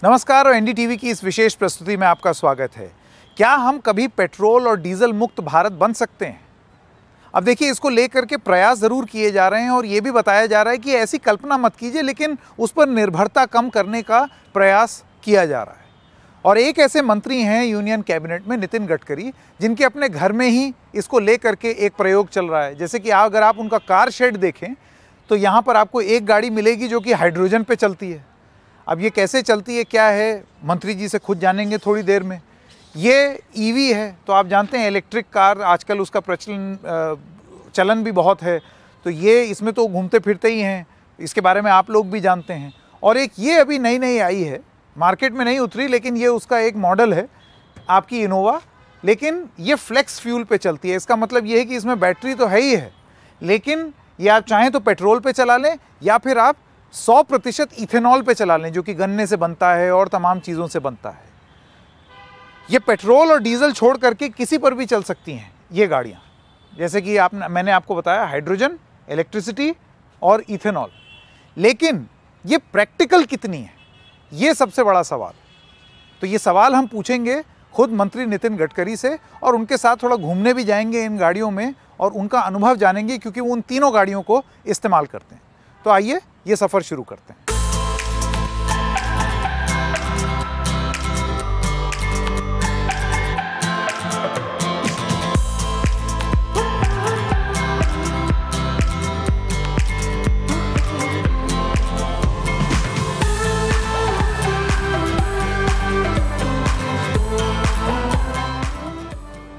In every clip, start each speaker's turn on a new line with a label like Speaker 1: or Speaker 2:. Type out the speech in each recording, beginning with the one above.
Speaker 1: नमस्कार और एनडीटीवी की इस विशेष प्रस्तुति में आपका स्वागत है। क्या हम कभी पेट्रोल और डीजल मुक्त भारत बन सकते हैं? अब देखिए, इसको लेकर के प्रयास ज़रूर किए जा रहे हैं और ये भी बताया जा रहा है कि ऐसी कल्पना मत कीजिए, लेकिन उस पर निर्भरता कम करने का प्रयास किया जा रहा है। और एक ऐसे मंत्री हैं यूनियन कैबिनेट में, नितिन गडकरी, जिनके अपने घर में ही इसको लेकर के एक प्रयोग चल रहा है। जैसे कि अगर आप उनका कार शेड देखें तो यहाँ पर आपको एक गाड़ी मिलेगी जो कि हाइड्रोजन पे चलती है। अब ये कैसे चलती है, क्या है, मंत्री जी से खुद जानेंगे थोड़ी देर में। ये ईवी है, तो आप जानते हैं इलेक्ट्रिक कार आजकल उसका चलन भी बहुत है, तो ये इसमें तो घूमते फिरते ही हैं, इसके बारे में आप लोग भी जानते हैं। और एक ये अभी नई नई आई है, मार्केट में नहीं उतरी, लेकिन ये उसका एक मॉडल है आपकी इनोवा, लेकिन ये फ्लेक्स फ्यूल पे चलती है। इसका मतलब ये है कि इसमें बैटरी तो है ही है, लेकिन ये आप चाहें तो पेट्रोल पे चला लें या फिर आप 100% इथेनॉल पे चला लें, जो कि गन्ने से बनता है और तमाम चीज़ों से बनता है। ये पेट्रोल और डीजल छोड़ करके किसी पर भी चल सकती हैं ये गाड़ियाँ, जैसे कि मैंने आपको बताया हाइड्रोजन, इलेक्ट्रिसिटी और इथेनॉल। लेकिन ये प्रैक्टिकल कितनी है, ये सबसे बड़ा सवाल। तो ये सवाल हम पूछेंगे खुद मंत्री नितिन गडकरी से, और उनके साथ थोड़ा घूमने भी जाएंगे इन गाड़ियों में और उनका अनुभव जानेंगे, क्योंकि वो उन तीनों गाड़ियों को इस्तेमाल करते हैं। तो आइए ये सफ़र शुरू करते हैं।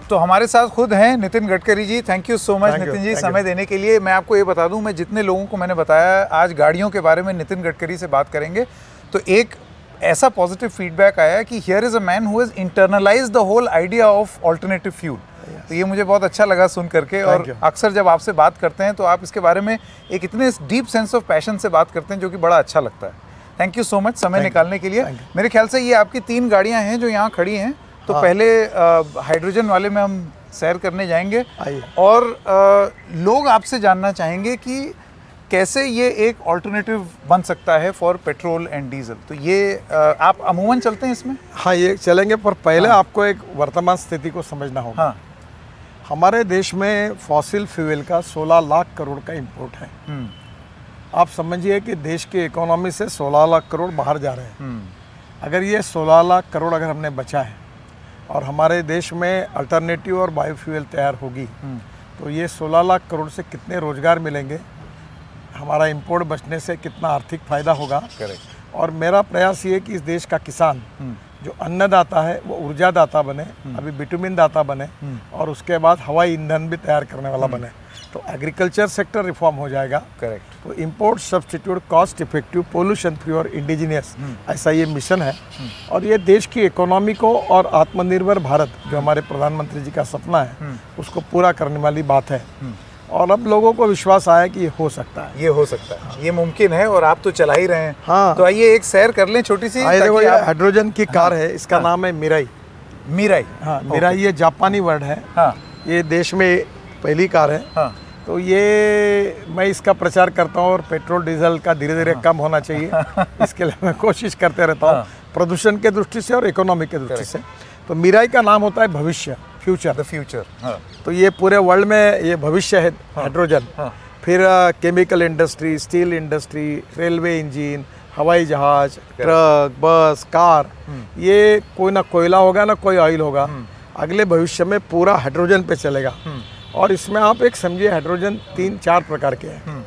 Speaker 1: तो हमारे साथ खुद हैं Nitin Gadkari ji. Thank you so much Nitin ji, समय देने के लिए। मैं आपको ये बता दूं, मैं जितने लोगों को मैंने बताया आज गाड़ियों के बारे में नितिन गडकरी से बात करेंगे, तो एक ऐसा पॉजिटिव फीडबैक आया कि here is a man who has internalised the whole idea of alternative fuel. तो ये मुझे बहुत अच्छा लगा सुन करके। और अक्सर जब आपसे बात करते हैं तो आप इसके बारे में एक इतने डीप सेंस ऑफ पैशन से बात करते हैं, जो कि बड़ा अच्छा लगता है। थैंक यू सो मच समय निकालने के लिए। मेरे ख्याल से ये आपकी 3 गाड़ियाँ हैं जो यहाँ खड़ी हैं। तो पहले हाइड्रोजन वाले में हम सैर करने जाएंगे और लोग आपसे जानना चाहेंगे कि कैसे ये एक ऑल्टरनेटिव बन सकता है फॉर पेट्रोल एंड डीजल। तो ये आप अमूमन चलते हैं इसमें?
Speaker 2: हाँ, ये चलेंगे, पर पहले आपको एक वर्तमान स्थिति को समझना होगा।
Speaker 1: हाँ।
Speaker 2: हमारे देश में फॉसिल फ्यूल का 16 लाख करोड़ का इंपोर्ट है। आप समझिए कि देश की इकोनॉमी से 16 लाख करोड़ बाहर जा रहे हैं। अगर ये 16 लाख करोड़ अगर हमने बचा है और हमारे देश में अल्टरनेटिव और बायोफ्यूल तैयार होगी, तो ये 16 लाख करोड़ से कितने रोजगार मिलेंगे, हमारा इंपोर्ट बचने से कितना आर्थिक फ़ायदा होगा।
Speaker 1: करेक्ट।
Speaker 2: और मेरा प्रयास ये कि इस देश का किसान जो अन्नदाता है वो ऊर्जादाता बने, अभी बिटुमिन दाता बने, और उसके बाद हवाई ईंधन भी तैयार करने वाला बने। तो एग्रीकल्चर सेक्टर रिफॉर्म हो जाएगा।
Speaker 1: करेक्ट।
Speaker 2: तो import substitute cost effective pollution free और इंडिजिनियस, ऐसा ये मिशन है। और ये देश की इकोनॉमी को और आत्मनिर्भर भारत जो हमारे प्रधानमंत्री जी का सपना है उसको पूरा करने वाली बात है। और अब लोगों को विश्वास आया कि ये हो सकता है,
Speaker 1: ये हो सकता है, ये मुमकिन है, और आप तो चला ही रहे हैं।
Speaker 2: हाँ।
Speaker 1: तो आइए एक सैर कर लें छोटी सी।
Speaker 2: देखो, ये हाइड्रोजन की कार है, इसका नाम है मिराई।
Speaker 1: मिराई?
Speaker 2: हाँ, मिराई ये जापानी वर्ड है।
Speaker 1: हाँ।
Speaker 2: ये देश में पहली कार है।
Speaker 1: हाँ।
Speaker 2: तो ये मैं इसका प्रचार करता हूँ, और पेट्रोल डीजल का धीरे धीरे कम होना चाहिए, इसके लिए मैं कोशिश करते रहता हूँ, प्रदूषण के दृष्टि से और इकोनॉमी के दृष्टि से। तो मिराई का नाम होता है भविष्य, फ्यूचर,
Speaker 1: द फ्यूचर। हाँ।
Speaker 2: तो ये पूरे वर्ल्ड में ये भविष्य है हाइड्रोजन। फिर chemical industry, steel industry, railway engine, हवाई जहाज, ट्रक, बस, कार, ये कोई ना कोयला होगा ना कोई ऑयल होगा। अगले भविष्य में पूरा हाइड्रोजन पे चलेगा। और इसमें आप एक समझिए, हाइड्रोजन 3-4 प्रकार के हैं।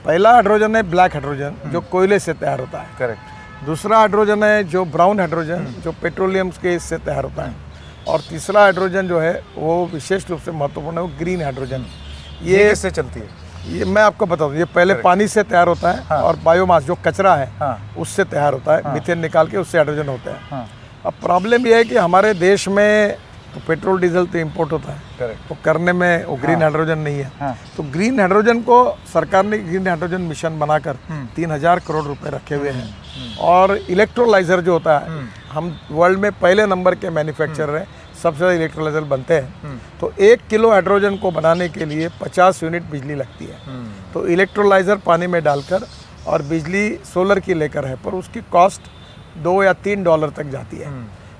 Speaker 2: पहला हाइड्रोजन है ब्लैक हाइड्रोजन, जो कोयले से तैयार होता है।
Speaker 1: करेक्ट।
Speaker 2: दूसरा हाइड्रोजन है जो ब्राउन हाइड्रोजन, जो पेट्रोलियम के इससे तैयार होता है। और तीसरा हाइड्रोजन जो है वो विशेष रूप से महत्वपूर्ण है, वो ग्रीन हाइड्रोजन।
Speaker 1: ये किससे चलती है?
Speaker 2: ये मैं आपको बता दूं, ये पहले पानी से तैयार होता है। हाँ। और बायोमास जो कचरा है, हाँ, उससे तैयार होता है। हाँ। मीथेन निकाल के उससे हाइड्रोजन होता है। हाँ। अब प्रॉब्लम ये है कि हमारे देश में तो पेट्रोल डीजल तो इंपोर्ट होता है। करेक्ट। तो करने में वो ग्रीन हाइड्रोजन नहीं है। हाँ। तो ग्रीन हाइड्रोजन को सरकार ने ग्रीन हाइड्रोजन मिशन बनाकर 3000 करोड़ रुपए रखे हुए हैं। और इलेक्ट्रोलाइजर जो होता है, हम वर्ल्ड में पहले नंबर के मैन्युफैक्चरर हैं, सबसे ज़्यादा इलेक्ट्रोलाइजर बनते हैं। तो 1 किलो हाइड्रोजन को बनाने के लिए 50 यूनिट बिजली लगती है। तो इलेक्ट्रोलाइजर पानी में डालकर और बिजली सोलर की लेकर है, पर उसकी कॉस्ट $2 या $3 तक जाती है।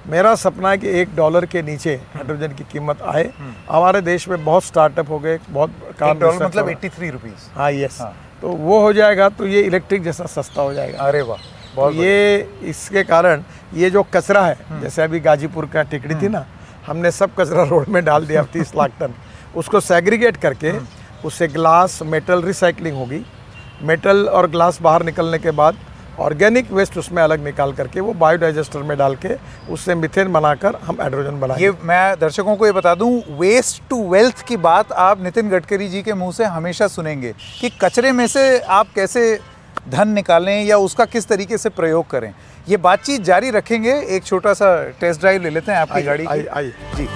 Speaker 2: मेरा सपना है कि $1 के नीचे हाइड्रोजन की कीमत आए। हमारे देश में बहुत स्टार्टअप हो गए, बहुत काम
Speaker 1: $1 मतलब 83 रुपीज़।
Speaker 2: हाँ, यस। तो वो हो जाएगा तो ये इलेक्ट्रिक जैसा सस्ता हो जाएगा।
Speaker 1: अरे वाह,
Speaker 2: बहुत तो ये इसके कारण ये जो कचरा है, जैसे अभी गाजीपुर का टिकड़ी थी ना, हमने सब कचरा रोड में डाल दिया 30 लाख टन। उसको सेग्रीगेट करके उससे ग्लास मेटल रिसाइकलिंग होगी। मेटल और ग्लास बाहर निकलने के बाद ऑर्गेनिक वेस्ट उसमें अलग निकाल करके वो बायोडाइजेस्टर में डाल के उससे मीथेन बनाकर हम हाइड्रोजन बनाएंगे।
Speaker 1: ये मैं दर्शकों को ये बता दूं, वेस्ट टू वेल्थ की बात आप नितिन गडकरी जी के मुंह से हमेशा सुनेंगे कि कचरे में से आप कैसे धन निकालें या उसका किस तरीके से प्रयोग करें। ये बातचीत जारी रखेंगे। एक छोटा सा टेस्ट ड्राइव ले लेते हैं आपकी गाड़ी की।
Speaker 2: आइए
Speaker 1: जी।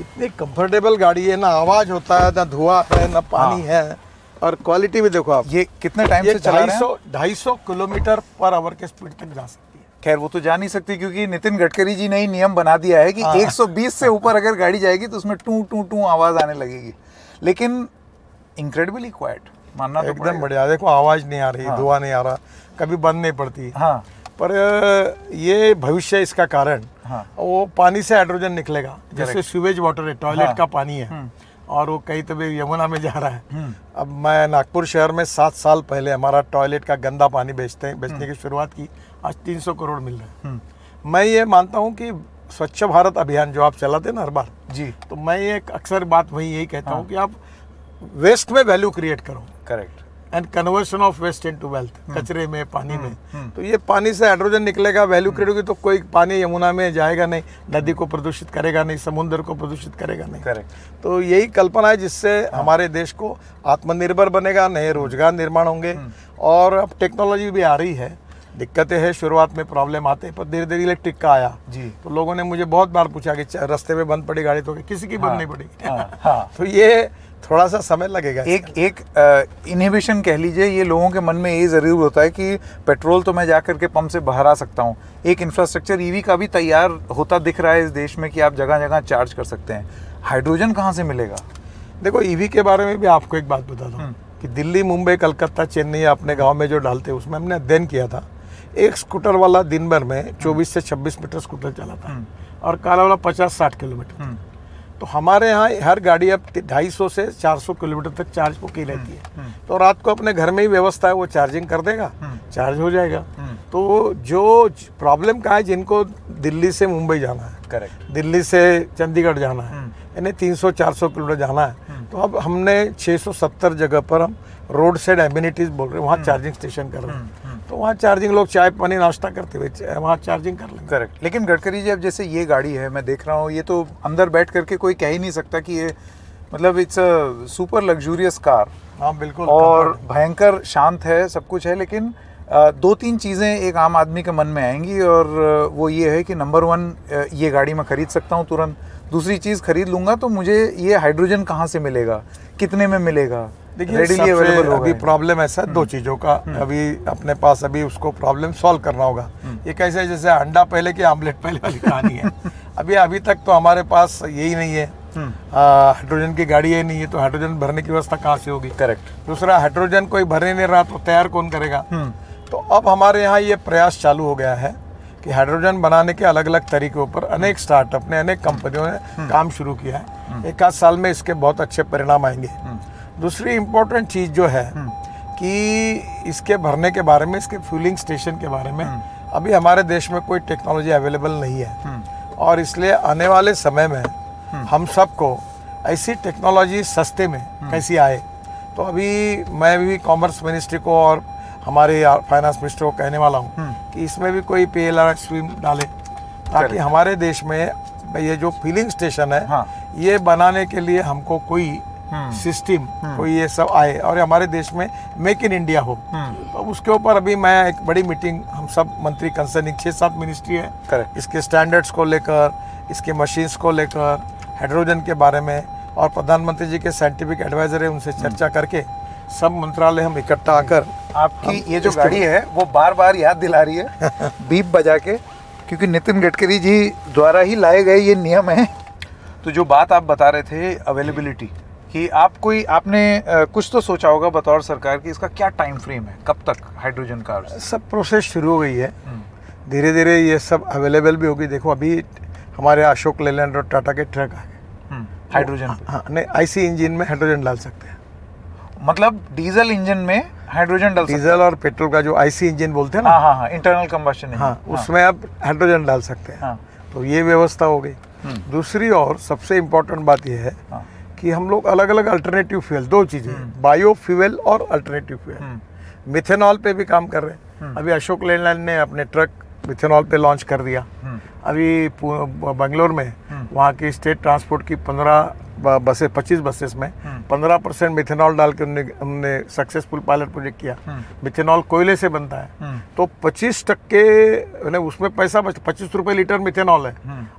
Speaker 2: इतनी कंफर्टेबल गाड़ी है ना, आवाज होता है ना, धुआं है ना, पानी है, और क्वालिटी भी देखो आप।
Speaker 1: ये कितने टाइम से चला रहे हैं?
Speaker 2: 250 किलोमीटर पर आवर के स्पीड तक जा सकती है।
Speaker 1: खैर वो तो जा नहीं सकती क्योंकि नितिन गडकरी जी ने ही नियम बना दिया है कि 120 से ऊपर अगर गाड़ी जाएगी तो उसमें टू टू टू आवाज आने लगेगी। लेकिन इनक्रेडिबली क्वाइट, मानना तो
Speaker 2: एकदम बढ़िया। देखो आवाज नहीं आ रही, धुआं नहीं आ रहा, कभी बंद नहीं पड़ती।
Speaker 1: हाँ,
Speaker 2: पर ये भविष्य इसका कारण, वो पानी से हाइड्रोजन निकलेगा। जैसे सीवेज वाटर है, टॉयलेट का पानी है, और वो कई तभी यमुना में जा रहा है। अब मैं नागपुर शहर में 7 साल पहले हमारा टॉयलेट का गंदा पानी बेचने की शुरुआत की। आज 300 करोड़ मिल रहा है। मैं ये मानता हूँ कि स्वच्छ भारत अभियान जो आप चलाते ना हर बार
Speaker 1: जी,
Speaker 2: तो मैं ये अक्सर बात वही यही कहता हूँ कि आप वेस्ट में वैल्यू क्रिएट करो।
Speaker 1: Correct.
Speaker 2: And conversion of waste into wealth, कचरे में, पानी में। तो ये पानी से हाइड्रोजन निकलेगा, वैल्यू क्रिएट होगी, तो कोई पानी यमुना में जाएगा नहीं, नदी को प्रदूषित करेगा नहीं, समुद्र को प्रदूषित करेगा नहीं।
Speaker 1: करेक्ट।
Speaker 2: तो यही कल्पना है जिससे हमारे देश को आत्मनिर्भर बनेगा, नए रोजगार निर्माण होंगे। और अब टेक्नोलॉजी भी आ रही है, दिक्कतें हैं, शुरुआत में प्रॉब्लम आते हैं, पर धीरे धीरे इलेक्ट्रिक का आया जी। तो लोगों ने मुझे बहुत बार पूछा कि रास्ते में बंद पड़ी गाड़ी तो किसी की बंद नहीं पड़ी। तो ये थोड़ा सा समय लगेगा।
Speaker 1: एक इनहिबिशन कह लीजिए, ये लोगों के मन में ये ज़रूर होता है कि पेट्रोल तो मैं जाकर के पंप से भरा सकता हूँ। एक इंफ्रास्ट्रक्चर ईवी का भी तैयार होता दिख रहा है इस देश में कि आप जगह जगह चार्ज कर सकते हैं। हाइड्रोजन कहाँ से मिलेगा?
Speaker 2: देखो ईवी के बारे में भी आपको एक बात बता दूँ कि दिल्ली, मुंबई, कलकत्ता, चेन्नई अपने गाँव में जो डालते हैं उसमें हमने अध्ययन किया था। एक स्कूटर वाला दिन भर में 24 से 26 मीटर स्कूटर चलाता और काला वाला 50-60 किलोमीटर। तो हमारे यहाँ हर गाड़ी अब 250 से 400 किलोमीटर तक चार्ज को की रहती है। तो रात को अपने घर में ही व्यवस्था है, वो चार्जिंग कर देगा, चार्ज हो जाएगा। तो जो प्रॉब्लम का है, जिनको दिल्ली से मुंबई जाना है, करेक्ट, दिल्ली से चंडीगढ़ जाना है, यानी 300-400 किलोमीटर जाना है, तो अब हमने 670 जगह पर हम रोड साइड एम्यूनिटीज बोल रहे हैं, वहाँ चार्जिंग स्टेशन कर रहे हैं। तो वहाँ चार्जिंग, लोग चाय पानी नाश्ता करते हुए वहाँ चार्जिंग कर लेंगे।
Speaker 1: करेक्ट। लेकिन गडकरी जी, अब जैसे ये गाड़ी है, मैं देख रहा हूँ, ये तो अंदर बैठ करके कोई कह ही नहीं सकता कि ये मतलब it's a super luxurious car.
Speaker 2: हाँ बिल्कुल,
Speaker 1: और भयंकर शांत है, सब कुछ है। लेकिन 2-3 चीज़ें एक आम आदमी के मन में आएंगी, और वो ये है कि नंबर 1, ये गाड़ी मैं खरीद सकता हूँ तुरंत। दूसरी चीज़, खरीद लूँगा तो मुझे ये हाइड्रोजन कहाँ से मिलेगा, कितने में मिलेगा?
Speaker 2: देखिए, सबसे अभी प्रॉब्लम ऐसा है 2 चीज़ों का अभी अपने पास, अभी उसको प्रॉब्लम सॉल्व करना होगा। ये कैसे, जैसे अंडा पहले कि आमलेट पहले वाली कहानी है। अभी तक तो हमारे पास यही नहीं है, हाइड्रोजन की गाड़ी ही नहीं है, तो हाइड्रोजन भरने की व्यवस्था कहाँ से होगी? करेक्ट। दूसरा, हाइड्रोजन कोई भरने नहीं रहा तो तैयार कौन करेगा? तो अब हमारे यहाँ ये प्रयास चालू हो गया है कि हाइड्रोजन बनाने के अलग अलग तरीकों पर अनेक स्टार्टअप ने, अनेक कंपनियों ने काम शुरू किया है। 1 आध साल में इसके बहुत अच्छे परिणाम आएंगे। दूसरी इम्पोर्टेंट चीज़ जो है कि इसके भरने के बारे में, इसके फ्यूलिंग स्टेशन के बारे में अभी हमारे देश में कोई टेक्नोलॉजी अवेलेबल नहीं है। और इसलिए आने वाले समय में हम सबको ऐसी टेक्नोलॉजी सस्ते में कैसी आए, तो अभी मैं भी कॉमर्स मिनिस्ट्री को और हमारे फाइनेंस मिनिस्टर को कहने वाला हूँ कि इसमें भी कोई PLI स्कीम डाले, ताकि हमारे देश में ये जो फिलिंग स्टेशन है, ये बनाने के लिए हमको कोई सिस्टम, कोई ये सब आए और हमारे देश में मेक इन इंडिया हो। तो उसके ऊपर अभी मैं एक बड़ी मीटिंग, हम सब मंत्री कंसर्निंग 6-7 मिनिस्ट्री है, इसके स्टैंडर्ड्स को लेकर, इसके मशीन्स को लेकर, हाइड्रोजन के बारे में, और प्रधानमंत्री जी के साइंटिफिक एडवाइजर है, उनसे चर्चा करके सब मंत्रालय हम इकट्ठा आकर,
Speaker 1: आपकी ये जो गाड़ी है वो बार बार याद दिला रही है बीप बजा के, क्योंकि नितिन गडकरी जी द्वारा ही लाए गए ये नियम है। तो जो बात आप बता रहे थे अवेलेबिलिटी, कि आपने कुछ तो सोचा होगा बतौर सरकार कि इसका क्या टाइम फ्रेम है, कब तक हाइड्रोजन कार्स?
Speaker 2: सब प्रोसेस शुरू हो गई है, धीरे धीरे ये सब अवेलेबल भी होगी। देखो अभी हमारे अशोक लेलैंड और टाटा के ट्रक आ गए
Speaker 1: हाइड्रोजन।
Speaker 2: हाँ नहीं, आईसी इंजन में हाइड्रोजन डाल सकते हैं।
Speaker 1: मतलब डीजल इंजन में हाइड्रोजन डाल सकते हैं?
Speaker 2: डीजल और पेट्रोल का जो आईसी इंजन बोलते हैं ना,
Speaker 1: हाँ हाँ हाँ, इंटरनल कंबशन।
Speaker 2: हाँ, उसमें आप हाइड्रोजन डाल सकते हैं। तो ये व्यवस्था हो गई। दूसरी और सबसे इम्पोर्टेंट बात यह है कि हम लोग अलग अलग अल्टरनेटिव फ्यूल, दो चीज़ें, बायो फ्यूल और अल्टरनेटिव फ्यूल, मिथेनॉल पे भी काम कर रहे हैं। अभी अशोक लेलैंड ने अपने ट्रक मिथेनॉल पे लॉन्च कर दिया। अभी बेंगलोर में वहाँ की स्टेट ट्रांसपोर्ट की 25 बसेस में 15% मिथेनॉल डाल के उन्होंने सक्सेसफुल पायलट प्रोजेक्ट किया। मिथेनॉल कोयले से बनता है, तो 25% उसमें पैसा बचता। 25 रुपये लीटर मिथेनॉल है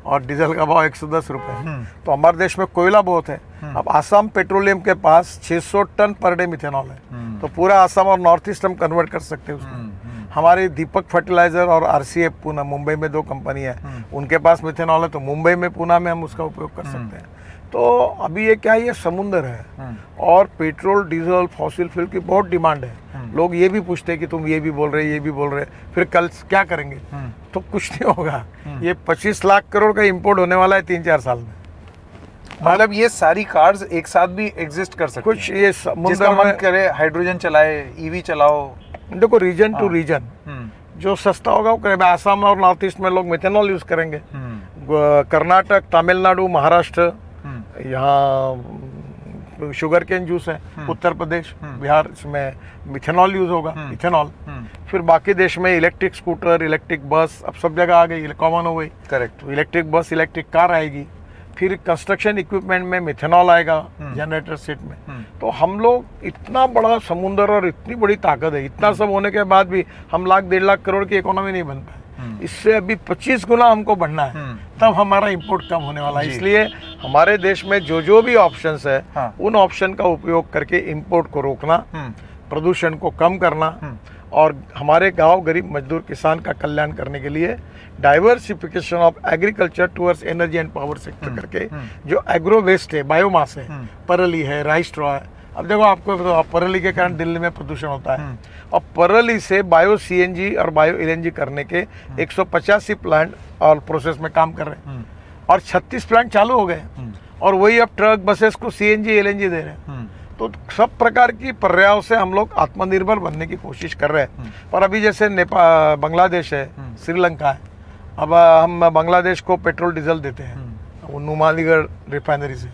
Speaker 2: और डीजल का भाव 110 रुपये है। तो हमारे देश में कोयला बहुत है। अब आसाम पेट्रोलियम के पास 600 टन पर डे मिथेनॉल है, तो पूरा आसाम और नॉर्थ ईस्ट हम कन्वर्ट कर सकते हैं उसमें। हमारे दीपक फर्टिलाइजर और आरसीएफ पूना, मुंबई में 2 कंपनी है, उनके पास मिथेनॉल है, तो मुंबई में पूना में हम उसका उपयोग कर सकते हैं। तो अभी ये क्या है, ये समुंदर है और पेट्रोल डीजल फॉसिल फ्यूल की बहुत डिमांड है। लोग ये भी पूछते हैं कि तुम ये भी बोल रहे, ये भी बोल रहे, फिर कल क्या करेंगे? तो कुछ नहीं होगा। ये 25 लाख करोड़ का इंपोर्ट होने वाला है 3-4 साल में।
Speaker 1: मतलब ये सारी कार्स एक साथ भी एग्जिस्ट कर सकती
Speaker 2: कुछ ये
Speaker 1: समुद्र में करे, हाइड्रोजन चलाए, ईवी चलाओ।
Speaker 2: देखो रीजन टू रीजन जो सस्ता होगा वो करेंगे। आसाम और नॉर्थ ईस्ट में लोग मिथेनॉल यूज करेंगे। कर्नाटक, तमिलनाडु, महाराष्ट्र, यहाँ शुगर केन जूस है। उत्तर प्रदेश, बिहार, इसमें मिथेनॉल यूज होगा, इथेनॉल। फिर बाकी देश में इलेक्ट्रिक स्कूटर, इलेक्ट्रिक बस अब सब जगह आ गई, कॉमन हो गई।
Speaker 1: करेक्ट।
Speaker 2: तो इलेक्ट्रिक बस, इलेक्ट्रिक कार आएगी। फिर कंस्ट्रक्शन इक्विपमेंट में मिथेनॉल आएगा, जनरेटर सेट में। तो हम लोग इतना बड़ा समुंदर और इतनी बड़ी ताकत है, इतना सब होने के बाद भी हम 1-1.5 लाख करोड़ की इकोनॉमी नहीं बन पाए। इससे अभी 25 गुना हमको बढ़ना है, तब हमारा इंपोर्ट कम होने वाला है। इसलिए हमारे देश में जो भी ऑप्शंस है, उन ऑप्शन का उपयोग करके इंपोर्ट को रोकना, प्रदूषण को कम करना और हमारे गांव गरीब मजदूर किसान का कल्याण करने के लिए diversification of agriculture towards energy and power sector करके जो एग्रो वेस्ट है, बायोमास है, परली है, राइस स्ट्रॉ है। अब देखो आपको परली के कारण दिल्ली में प्रदूषण होता है, और परली से बायो सीएनजी और बायो एलएनजी करने के 185 प्लांट और प्रोसेस में काम कर रहे हैं, और 36 प्लांट चालू हो गए, और वही अब ट्रक बसेस को सीएनजी एलएनजी दे रहे हैं। तो सब प्रकार की पर्यायों से हम लोग आत्मनिर्भर बनने की कोशिश कर रहे हैं। पर अभी जैसे नेपाल, बांग्लादेश है, श्रीलंका है, अब हम बांग्लादेश को पेट्रोल डीजल देते हैं नुमालीगढ़ रिफाइनरी से।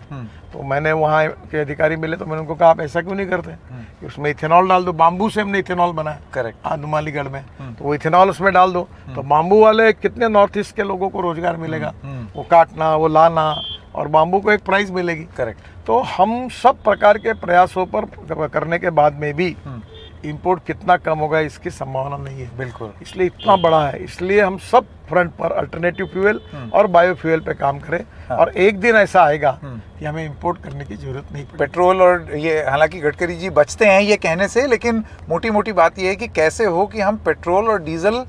Speaker 2: तो मैंने वहाँ के अधिकारी मिले, तो मैंने उनको कहा आप ऐसा क्यों नहीं करते कि उसमें इथेनॉल डाल दो। बाम्बू से हमने इथेनॉल बनाया, करेक्ट, नुमालीगढ़ में, तो वो इथेनॉल उसमें डाल दो, तो बाम्बू वाले कितने नॉर्थ ईस्ट के लोगों को रोजगार मिलेगा, वो काटना, वो लाना, और बाम्बू को एक प्राइस मिलेगी। करेक्ट। तो हम सब प्रकार के प्रयासों पर करने के बाद में भी इंपोर्ट कितना कम होगा इसकी संभावना नहीं है। बिल्कुल, इसलिए इतना बड़ा है। इसलिए हम सब फ्रंट पर अल्टरनेटिव फ्यूल और बायो फ्यूल पे काम करें। और एक दिन ऐसा आएगा कि हमें इंपोर्ट करने की जरूरत नहीं पड़ेगी।
Speaker 1: पेट्रोल और ये, हालांकि गडकरी जी बचते हैं ये कहने से, लेकिन मोटी मोटी बात ये है कि कैसे हो कि हम पेट्रोल और डीजल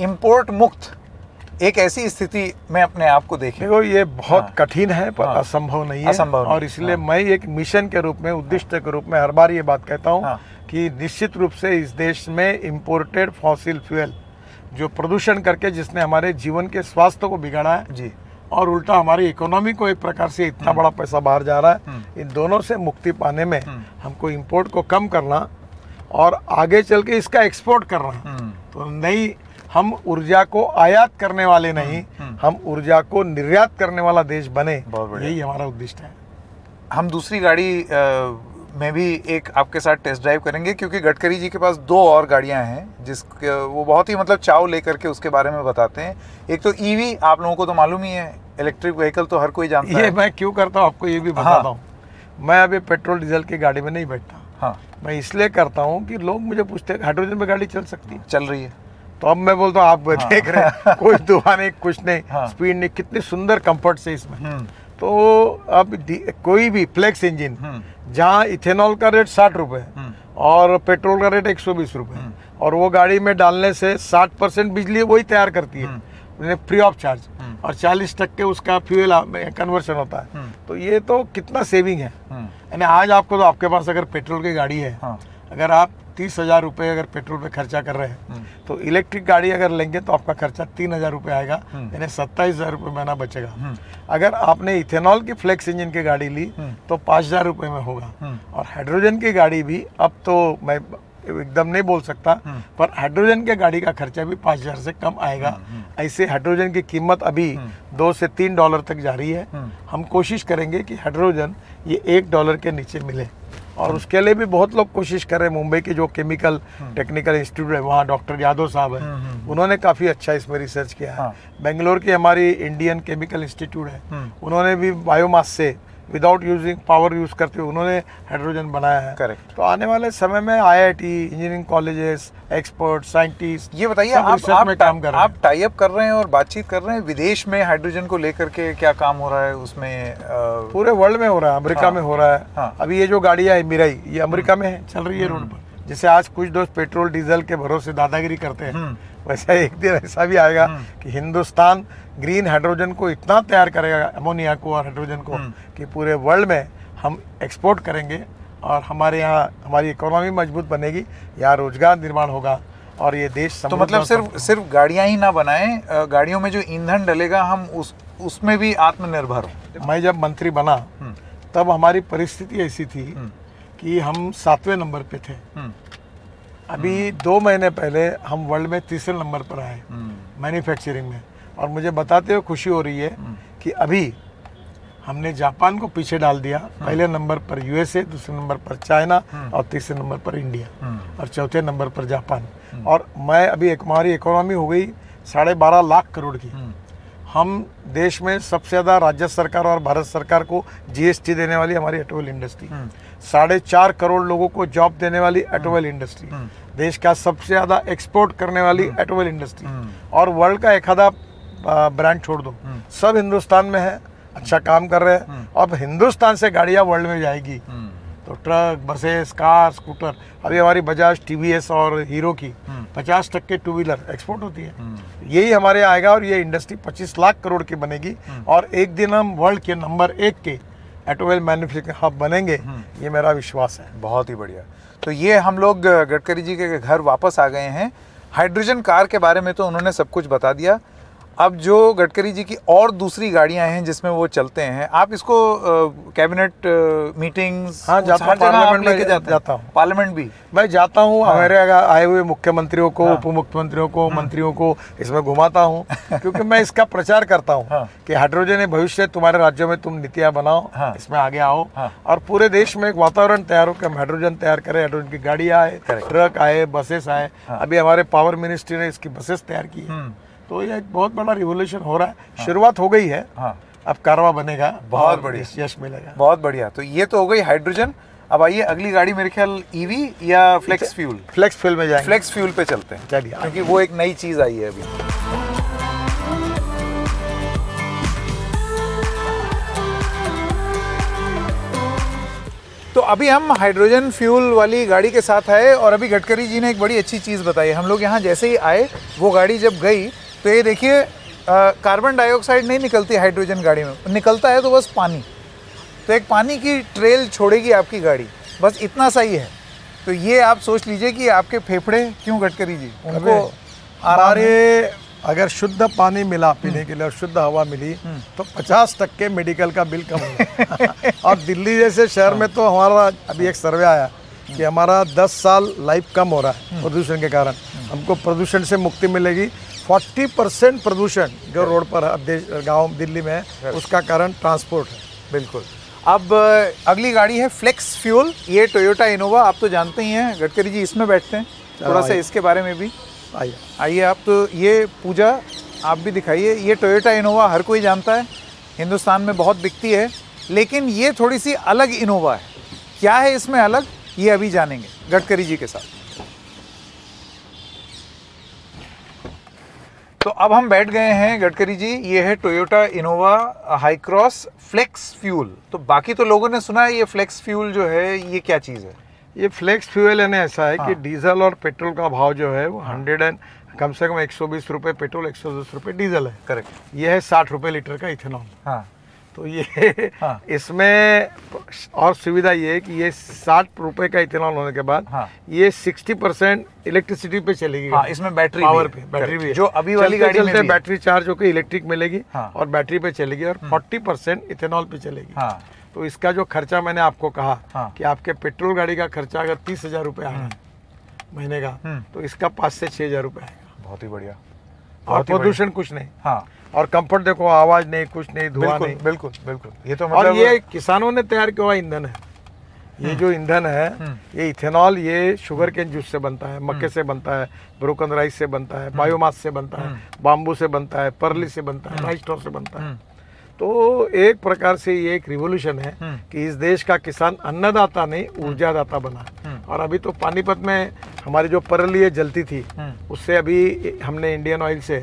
Speaker 1: इंपोर्ट मुक्त एक ऐसी स्थिति में अपने आप को देखें।
Speaker 2: देखो ये बहुत कठिन है, पर असंभव नहीं है।
Speaker 1: असंभव
Speaker 2: और इसलिए मैं एक मिशन के रूप में, उद्देश्य के रूप में हर बार ये बात कहता हूँ कि निश्चित रूप से इस देश में इंपोर्टेड फॉसिल फ्यूल जो प्रदूषण करके, जिसने हमारे जीवन के स्वास्थ्य को बिगाड़ा है जी, और उल्टा हमारी इकोनॉमी को एक प्रकार से इतना बड़ा पैसा बाहर जा रहा है, इन दोनों से मुक्ति पाने में हमको इंपोर्ट को कम करना और आगे चल के इसका एक्सपोर्ट करना। तो नई, हम ऊर्जा को आयात करने वाले नहीं, हम ऊर्जा को निर्यात करने वाला देश बने, यही हमारा उद्देश्य है।
Speaker 1: हम दूसरी गाड़ी में भी एक आपके साथ टेस्ट ड्राइव करेंगे, क्योंकि गडकरी जी के पास 2 और गाड़ियां हैं जिसके वो बहुत ही मतलब चाव लेकर के उसके बारे में बताते हैं। एक तो ईवी, आप लोगों को तो मालूम ही है, इलेक्ट्रिक व्हीकल तो हर कोई जानता है।
Speaker 2: ये मैं क्यों करता हूँ आपको ये भी बताता हूँ। मैं अभी पेट्रोल डीजल की गाड़ी में नहीं बैठता। मैं इसलिए करता हूँ कि लोग मुझे पूछते हैं हाइड्रोजन पे गाड़ी चल सकती है?
Speaker 1: चल रही है।
Speaker 2: तो अब मैं बोलता हूँ आप देख रहे हैं, कोई धुआं नहीं, कुछ नहीं, स्पीड नहीं, कितनी सुंदर कंफर्ट से इसमें। तो अब कोई भी फ्लेक्स इंजन जहाँ इथेनॉल का रेट 60 रुपये और पेट्रोल का रेट 120 रुपये, और वो गाड़ी में डालने से 60% बिजली वही तैयार करती है, फ्री ऑफ चार्ज, और 40% उसका फ्यूल कन्वर्शन होता है। तो ये तो कितना सेविंग है। यानी आज आपको, तो आपके पास अगर पेट्रोल की गाड़ी है, अगर आप 30,000 रुपये अगर पेट्रोल पे खर्चा कर रहे हैं, तो इलेक्ट्रिक गाड़ी अगर लेंगे तो आपका खर्चा 3,000 रुपये आएगा, यानी 27,000 रुपये महीना बचेगा। अगर आपने इथेनॉल की फ्लेक्स इंजन की गाड़ी ली तो 5,000 रुपये में होगा। और हाइड्रोजन की गाड़ी भी, अब तो मैं एकदम नहीं बोल सकता, पर हाइड्रोजन की गाड़ी का खर्चा भी 5,000 से कम आएगा। ऐसे हाइड्रोजन की कीमत अभी $2 से $3 तक जा रही है। हम कोशिश करेंगे कि हाइड्रोजन ये $1 के नीचे मिले, और उसके लिए भी बहुत लोग कोशिश कर रहे हैं। मुंबई के जो केमिकल टेक्निकल इंस्टीट्यूट है, वहाँ डॉक्टर यादव साहब हैं, उन्होंने काफ़ी अच्छा इसमें रिसर्च किया है। बेंगलोर की हमारी इंडियन केमिकल इंस्टीट्यूट है, उन्होंने भी बायोमास से विदाउट यूजिंग पावर यूज करते हुए उन्होंने हाइड्रोजन बनाया है।
Speaker 1: करेक्ट।
Speaker 2: तो आने वाले समय में IIT, engineering colleges, expert, scientist,
Speaker 1: ये बताइए, आप टाई अप कर रहे हैं और बातचीत कर रहे हैं विदेश में हाइड्रोजन को लेकर के, क्या काम हो रहा है उसमें?
Speaker 2: पूरे वर्ल्ड में हो रहा है, अमेरिका में हो रहा है। अभी ये जो गाड़ियाँ है मिराई, ये अमेरिका में है, चल रही है रोड पर। जैसे आज कुछ दोस्त पेट्रोल डीजल के भरोसे दादागिरी करते हैं, वैसे एक दिन ऐसा भी आएगा कि हिंदुस्तान ग्रीन हाइड्रोजन को इतना तैयार करेगा, अमोनिया को और हाइड्रोजन को, कि पूरे वर्ल्ड में हम एक्सपोर्ट करेंगे, और हमारे यहाँ हमारी इकोनॉमी मजबूत बनेगी, यहाँ रोजगार निर्माण होगा, और ये देश।
Speaker 1: तो मतलब सिर्फ गाड़ियाँ ही ना बनाएं, गाड़ियों में जो ईंधन डलेगा हम उसमें भी आत्मनिर्भर हो।
Speaker 2: मैं जब मंत्री बना तब हमारी परिस्थिति ऐसी थी कि हम 7वें नंबर पे थे। अभी 2 महीने पहले हम वर्ल्ड में 3रे नंबर पर आए मैन्युफैक्चरिंग में, और मुझे बताते हुए खुशी हो रही है कि अभी हमने जापान को पीछे डाल दिया। पहले नंबर पर USA, दूसरे नंबर पर चाइना, और तीसरे नंबर पर इंडिया, और चौथे नंबर पर जापान। और मैं अभी हमारी इकोनॉमी हो गई 12.5 लाख करोड़ की। हम देश में सबसे ज़्यादा राज्य सरकार और भारत सरकार को GST देने वाली हमारी ऑटोमोबाइल इंडस्ट्री, 4.5 करोड़ लोगों को जॉब देने वाली ऑटोमोबाइल इंडस्ट्री, देश का सबसे ज़्यादा एक्सपोर्ट करने वाली ऑटोमोबाइल इंडस्ट्री, और वर्ल्ड का एक आधा ब्रांड छोड़ दो, सब हिंदुस्तान में है, अच्छा काम कर रहे हैं। अब हिंदुस्तान से गाड़ियाँ वर्ल्ड में जाएगी, तो ट्रक, बसेस, कार, स्कूटर, अभी हमारी बजाज, TVS और हीरो की 50% 2 व्हीलर एक्सपोर्ट होती है। यही हमारे आएगा, और ये इंडस्ट्री 25 लाख करोड़ की बनेगी, और एक दिन हम वर्ल्ड के नंबर 1 के ऑटोमोबाइल मैन्युफैक्चरिंग हब बनेंगे, ये मेरा विश्वास है।
Speaker 1: बहुत ही बढ़िया। तो ये हम लोग गडकरी जी के घर वापस आ गए हैं। हाइड्रोजन कार के बारे में तो उन्होंने सब कुछ बता दिया। अब जो गडकरी जी की और दूसरी गाड़ियां हैं जिसमें वो चलते हैं, आप इसको कैबिनेट मीटिंग्स,
Speaker 2: हाँ, जाता हूँ, पार्लियामेंट में जाता हूँ।
Speaker 1: पार्लियामेंट भी मैं
Speaker 2: जाता हूँ। हमारे आए हुए मुख्यमंत्रियों को, उप मुख्यमंत्रियों को, मंत्रियों को इसमें घुमाता हूँ, क्योंकि मैं इसका प्रचार करता हूँ कि हाइड्रोजन है भविष्य, तुम्हारे राज्यों में तुम नीतियाँ बनाओ, इसमें आगे आओ, और पूरे देश में एक वातावरण तैयार हो कि हम हाइड्रोजन तैयार करें। हाइड्रोजन की गाड़ियाँ आए, ट्रक आए, बसेस आए। अभी हमारे पावर मिनिस्ट्री ने इसकी बसेस तैयार की है। तो ये एक बहुत बड़ा रिवोल्यूशन हो रहा है। शुरुआत हो गई है, अब कारवा बनेगा, बहुत बढ़िया यश मिलेगा।
Speaker 1: बहुत बढ़िया। तो ये तो हो गई हाइड्रोजन। अब आइए अगली गाड़ी, मेरे ख्याल EV या फ्लेक्स फ्यूल।
Speaker 2: फ्लेक्स फ्यूल में जाएंगे।
Speaker 1: फ्लेक्स फ्यूल पे चलते हैं,
Speaker 2: चलिए,
Speaker 1: क्योंकि वो एक नई चीज आई है अभी। तो अभी हम हाइड्रोजन फ्यूल वाली गाड़ी के साथ आए, और अभी गडकरी जी ने एक बड़ी अच्छी चीज़ बताई। हम लोग यहाँ जैसे ही आए, वो गाड़ी जब गई तो ये देखिए, कार्बन डाइऑक्साइड नहीं निकलती हाइड्रोजन गाड़ी में, निकलता है तो बस पानी। तो एक पानी की ट्रेल छोड़ेगी आपकी गाड़ी, बस इतना सा ही है। तो ये आप सोच लीजिए कि आपके फेफड़े क्यों, गडकरी जी, उनको
Speaker 2: हमारे अगर शुद्ध पानी मिला पीने के लिए और शुद्ध हवा मिली तो 50% मेडिकल का बिल कम होगा। और दिल्ली जैसे शहर में तो हमारा अभी एक सर्वे आया कि हमारा 10 साल लाइफ कम हो रहा है प्रदूषण के कारण। हमको प्रदूषण से मुक्ति मिलेगी। 40% प्रदूषण जो रोड पर गांव दिल्ली में है, उसका कारण ट्रांसपोर्ट है।
Speaker 1: बिल्कुल। अब अगली गाड़ी है फ्लेक्स फ्यूल, ये टोयोटा इनोवा। आप तो जानते ही हैं, गडकरी जी इसमें बैठते हैं, थोड़ा सा इसके बारे में भी आइए आप। तो ये पूजा आप भी दिखाइए। ये टोयोटा इनोवा हर कोई जानता है, हिंदुस्तान में बहुत बिकती है, लेकिन ये थोड़ी सी अलग इनोवा है। क्या है इसमें अलग, ये अभी जानेंगे गडकरी जी के साथ। तो अब हम बैठ गए हैं गडकरी जी। ये है Toyota Innova Hycross flex fuel. तो बाकी तो लोगों ने सुना है, ये फ्लेक्स फ्यूल जो है ये क्या चीज़ है?
Speaker 2: ये फ्लेक्स फ्यूल यानी ऐसा है कि डीजल और पेट्रोल का भाव जो है वो कम से कम 120 रुपये पेट्रोल, 110 रुपये डीजल है।
Speaker 1: करेक्ट।
Speaker 2: ये है 60 रुपये लीटर का इथेनॉल।
Speaker 1: हाँ।
Speaker 2: तो ये इसमें और सुविधा ये है कि ये 60 रुपये का इथेनॉल होने के बाद ये 60% इलेक्ट्रिसिटी पे चलेगी।
Speaker 1: हाँ, इसमें बैटरी
Speaker 2: पावर पे बैटरी भी है,
Speaker 1: जो अभी वाली गाड़ी में भी
Speaker 2: बैटरी चार्ज होकर इलेक्ट्रिक मिलेगी और बैटरी पे चलेगी, और 40% इथेनॉल पे चलेगी। तो इसका जो खर्चा मैंने आपको कहा कि आपके पेट्रोल गाड़ी का खर्चा अगर 30,000 रुपये आया महीने का, तो इसका 5 से 6,000 रुपये आएगा।
Speaker 1: बहुत ही बढ़िया।
Speaker 2: और प्रदूषण कुछ नहीं।
Speaker 1: हाँ।
Speaker 2: और कंफर्ट देखो, आवाज नहीं, कुछ नहीं, धुआं नहीं।
Speaker 1: बिल्कुल बिल्कुल। ये तो
Speaker 2: मतलब, और ये किसानों ने तैयार किया हुआ ईंधन है। ये जो ईंधन है, ये इथेनॉल, ये शुगर केन जूस से बनता है, मक्के से बनता है, ब्रोकन राइस से बनता है, बायोमास से बनता है, बाम्बू से बनता है, पर्ली से बनता है, राइस स्ट्रॉ से बनता है। तो एक प्रकार से ये एक रिवोल्यूशन है कि इस देश का किसान अन्नदाता नहीं, ऊर्जादाता बना। और अभी तो पानीपत में हमारी जो परली जलती थी, उससे अभी हमने इंडियन ऑयल से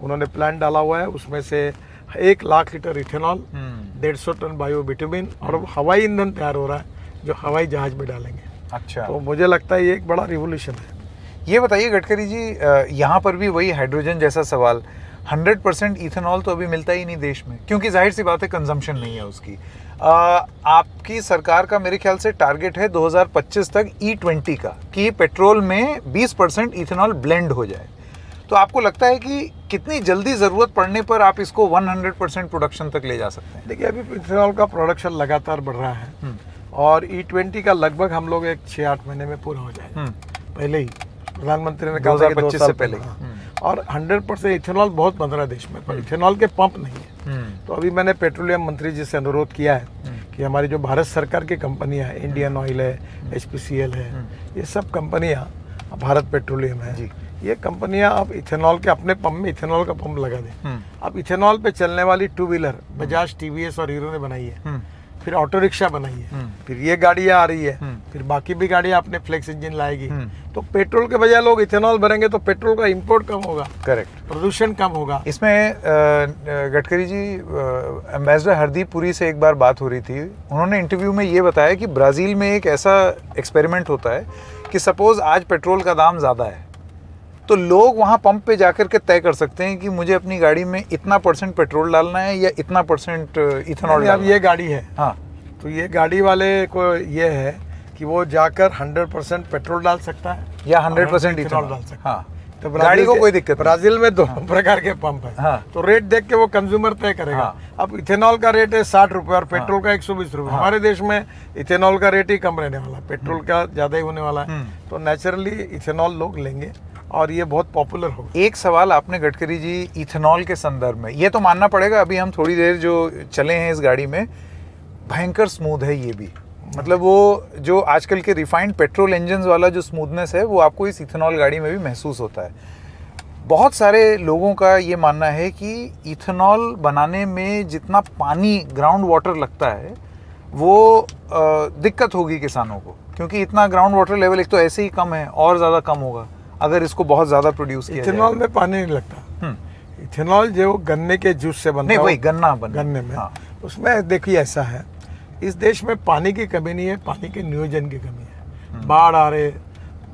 Speaker 2: उन्होंने प्लांट डाला हुआ है, उसमें से 1 lakh litre ethanol, 150 tonne bio bitumen और हवाई ईंधन तैयार हो रहा है, जो हवाई जहाज में डालेंगे।
Speaker 1: अच्छा।
Speaker 2: तो मुझे लगता है ये एक बड़ा रिवोल्यूशन है।
Speaker 1: ये बताइए गडकरी जी, यहाँ पर भी वही हाइड्रोजन जैसा सवाल, 100% इथेनॉल तो अभी मिलता ही नहीं देश में, क्योंकि जाहिर सी बात है कंजम्पशन नहीं है उसकी। आपकी सरकार का मेरे ख्याल से टारगेट है 2025 तक E20 का, कि पेट्रोल में 20% इथेनॉल ब्लेंड हो जाए। तो आपको लगता है कि कितनी जल्दी ज़रूरत पड़ने पर आप इसको 100% प्रोडक्शन तक ले जा सकते हैं?
Speaker 2: देखिए, अभी इथेनॉल का प्रोडक्शन लगातार बढ़ रहा है और E20 का लगभग हम लोग 6-8 महीने में पूरा हो जाएगा। पहले ही प्रधानमंत्री ने कहा
Speaker 1: 2025 से पहले।
Speaker 2: और 100% इथेनॉल बहुत बन रहा है देश में, पर इथेनॉल के पंप नहीं है। तो अभी मैंने पेट्रोलियम मंत्री जी से अनुरोध किया है कि हमारी जो भारत सरकार की कंपनियां हैं, इंडियन ऑयल है, HPCL है, ये सब कंपनियां, भारत पेट्रोलियम है, ये कंपनियां अब इथेनॉल के अपने पंप में इथेनॉल का पंप लगा दें। अब इथेनॉल पे चलने वाली 2 व्हीलर बजाज, TVS और हीरो ने बनाई है, फिर ऑटो रिक्शा बनाई है, फिर ये गाड़ियां आ रही है, फिर बाकी भी गाड़ियां अपने फ्लेक्स इंजन लाएगी। तो पेट्रोल के बजाय लोग इथेनॉल भरेंगे तो पेट्रोल का इंपोर्ट कम होगा।
Speaker 1: करेक्ट।
Speaker 2: प्रदूषण कम होगा।
Speaker 1: इसमें गडकरी जी, एम्बेसडर हरदीप पुरी से एक बार बात हो रही थी, उन्होंने इंटरव्यू में ये बताया कि ब्राज़ील में एक ऐसा एक्सपेरिमेंट होता है कि सपोज आज पेट्रोल का दाम ज़्यादा है, तो लोग वहाँ पंप पे जाकर के तय कर सकते हैं कि मुझे अपनी गाड़ी में इतना % पेट्रोल डालना है या इतना % इथेनॉल।
Speaker 2: अब ये गाड़ी है,
Speaker 1: हाँ,
Speaker 2: तो ये गाड़ी वाले को ये है कि वो जाकर 100% पेट्रोल डाल सकता है
Speaker 1: या 100% इथेनॉल
Speaker 2: डाल सकता है।
Speaker 1: हाँ,
Speaker 2: तो
Speaker 1: गाड़ी को कोई दिक्कत।
Speaker 2: ब्राजील में 2 प्रकार के पंप है।
Speaker 1: हाँ।
Speaker 2: तो रेट देख के वो कंज्यूमर तय करेगा।
Speaker 1: हाँ।
Speaker 2: अब इथेनॉल का रेट है 60 रुपये और पेट्रोल का 120 रुपये। हमारे देश में इथेनॉल का रेट ही कम रहने वाला, पेट्रोल का ज़्यादा ही होने वाला है। तो नेचुरली इथेनॉल लोग लेंगे और ये बहुत पॉपुलर होगा।
Speaker 1: एक सवाल आपने गडकरी जी इथेनॉल के संदर्भ में, ये तो मानना पड़ेगा, अभी हम थोड़ी देर जो चले हैं इस गाड़ी में, भयंकर स्मूथ है ये भी। मतलब वो जो आजकल के रिफाइंड पेट्रोल इंजन्स वाला जो स्मूथनेस है वो आपको इस इथेनॉल गाड़ी में भी महसूस होता है। बहुत सारे लोगों का ये मानना है कि इथेनॉल बनाने में जितना पानी, ग्राउंड वाटर लगता है, वो दिक्कत होगी किसानों को, क्योंकि इतना ग्राउंड वाटर लेवल एक तो ऐसे ही कम है और ज़्यादा कम होगा अगर इसको बहुत ज़्यादा प्रोड्यूस किया।
Speaker 2: इथेनॉल में पानी नहीं लगता। इथेनॉल जो गन्ने के जूस से बनता है,
Speaker 1: वही गन्ने में।
Speaker 2: हाँ। उसमें देखिए ऐसा है, इस देश में पानी की कमी नहीं है, पानी के नियोजन की कमी है। बाढ़ आ रहे,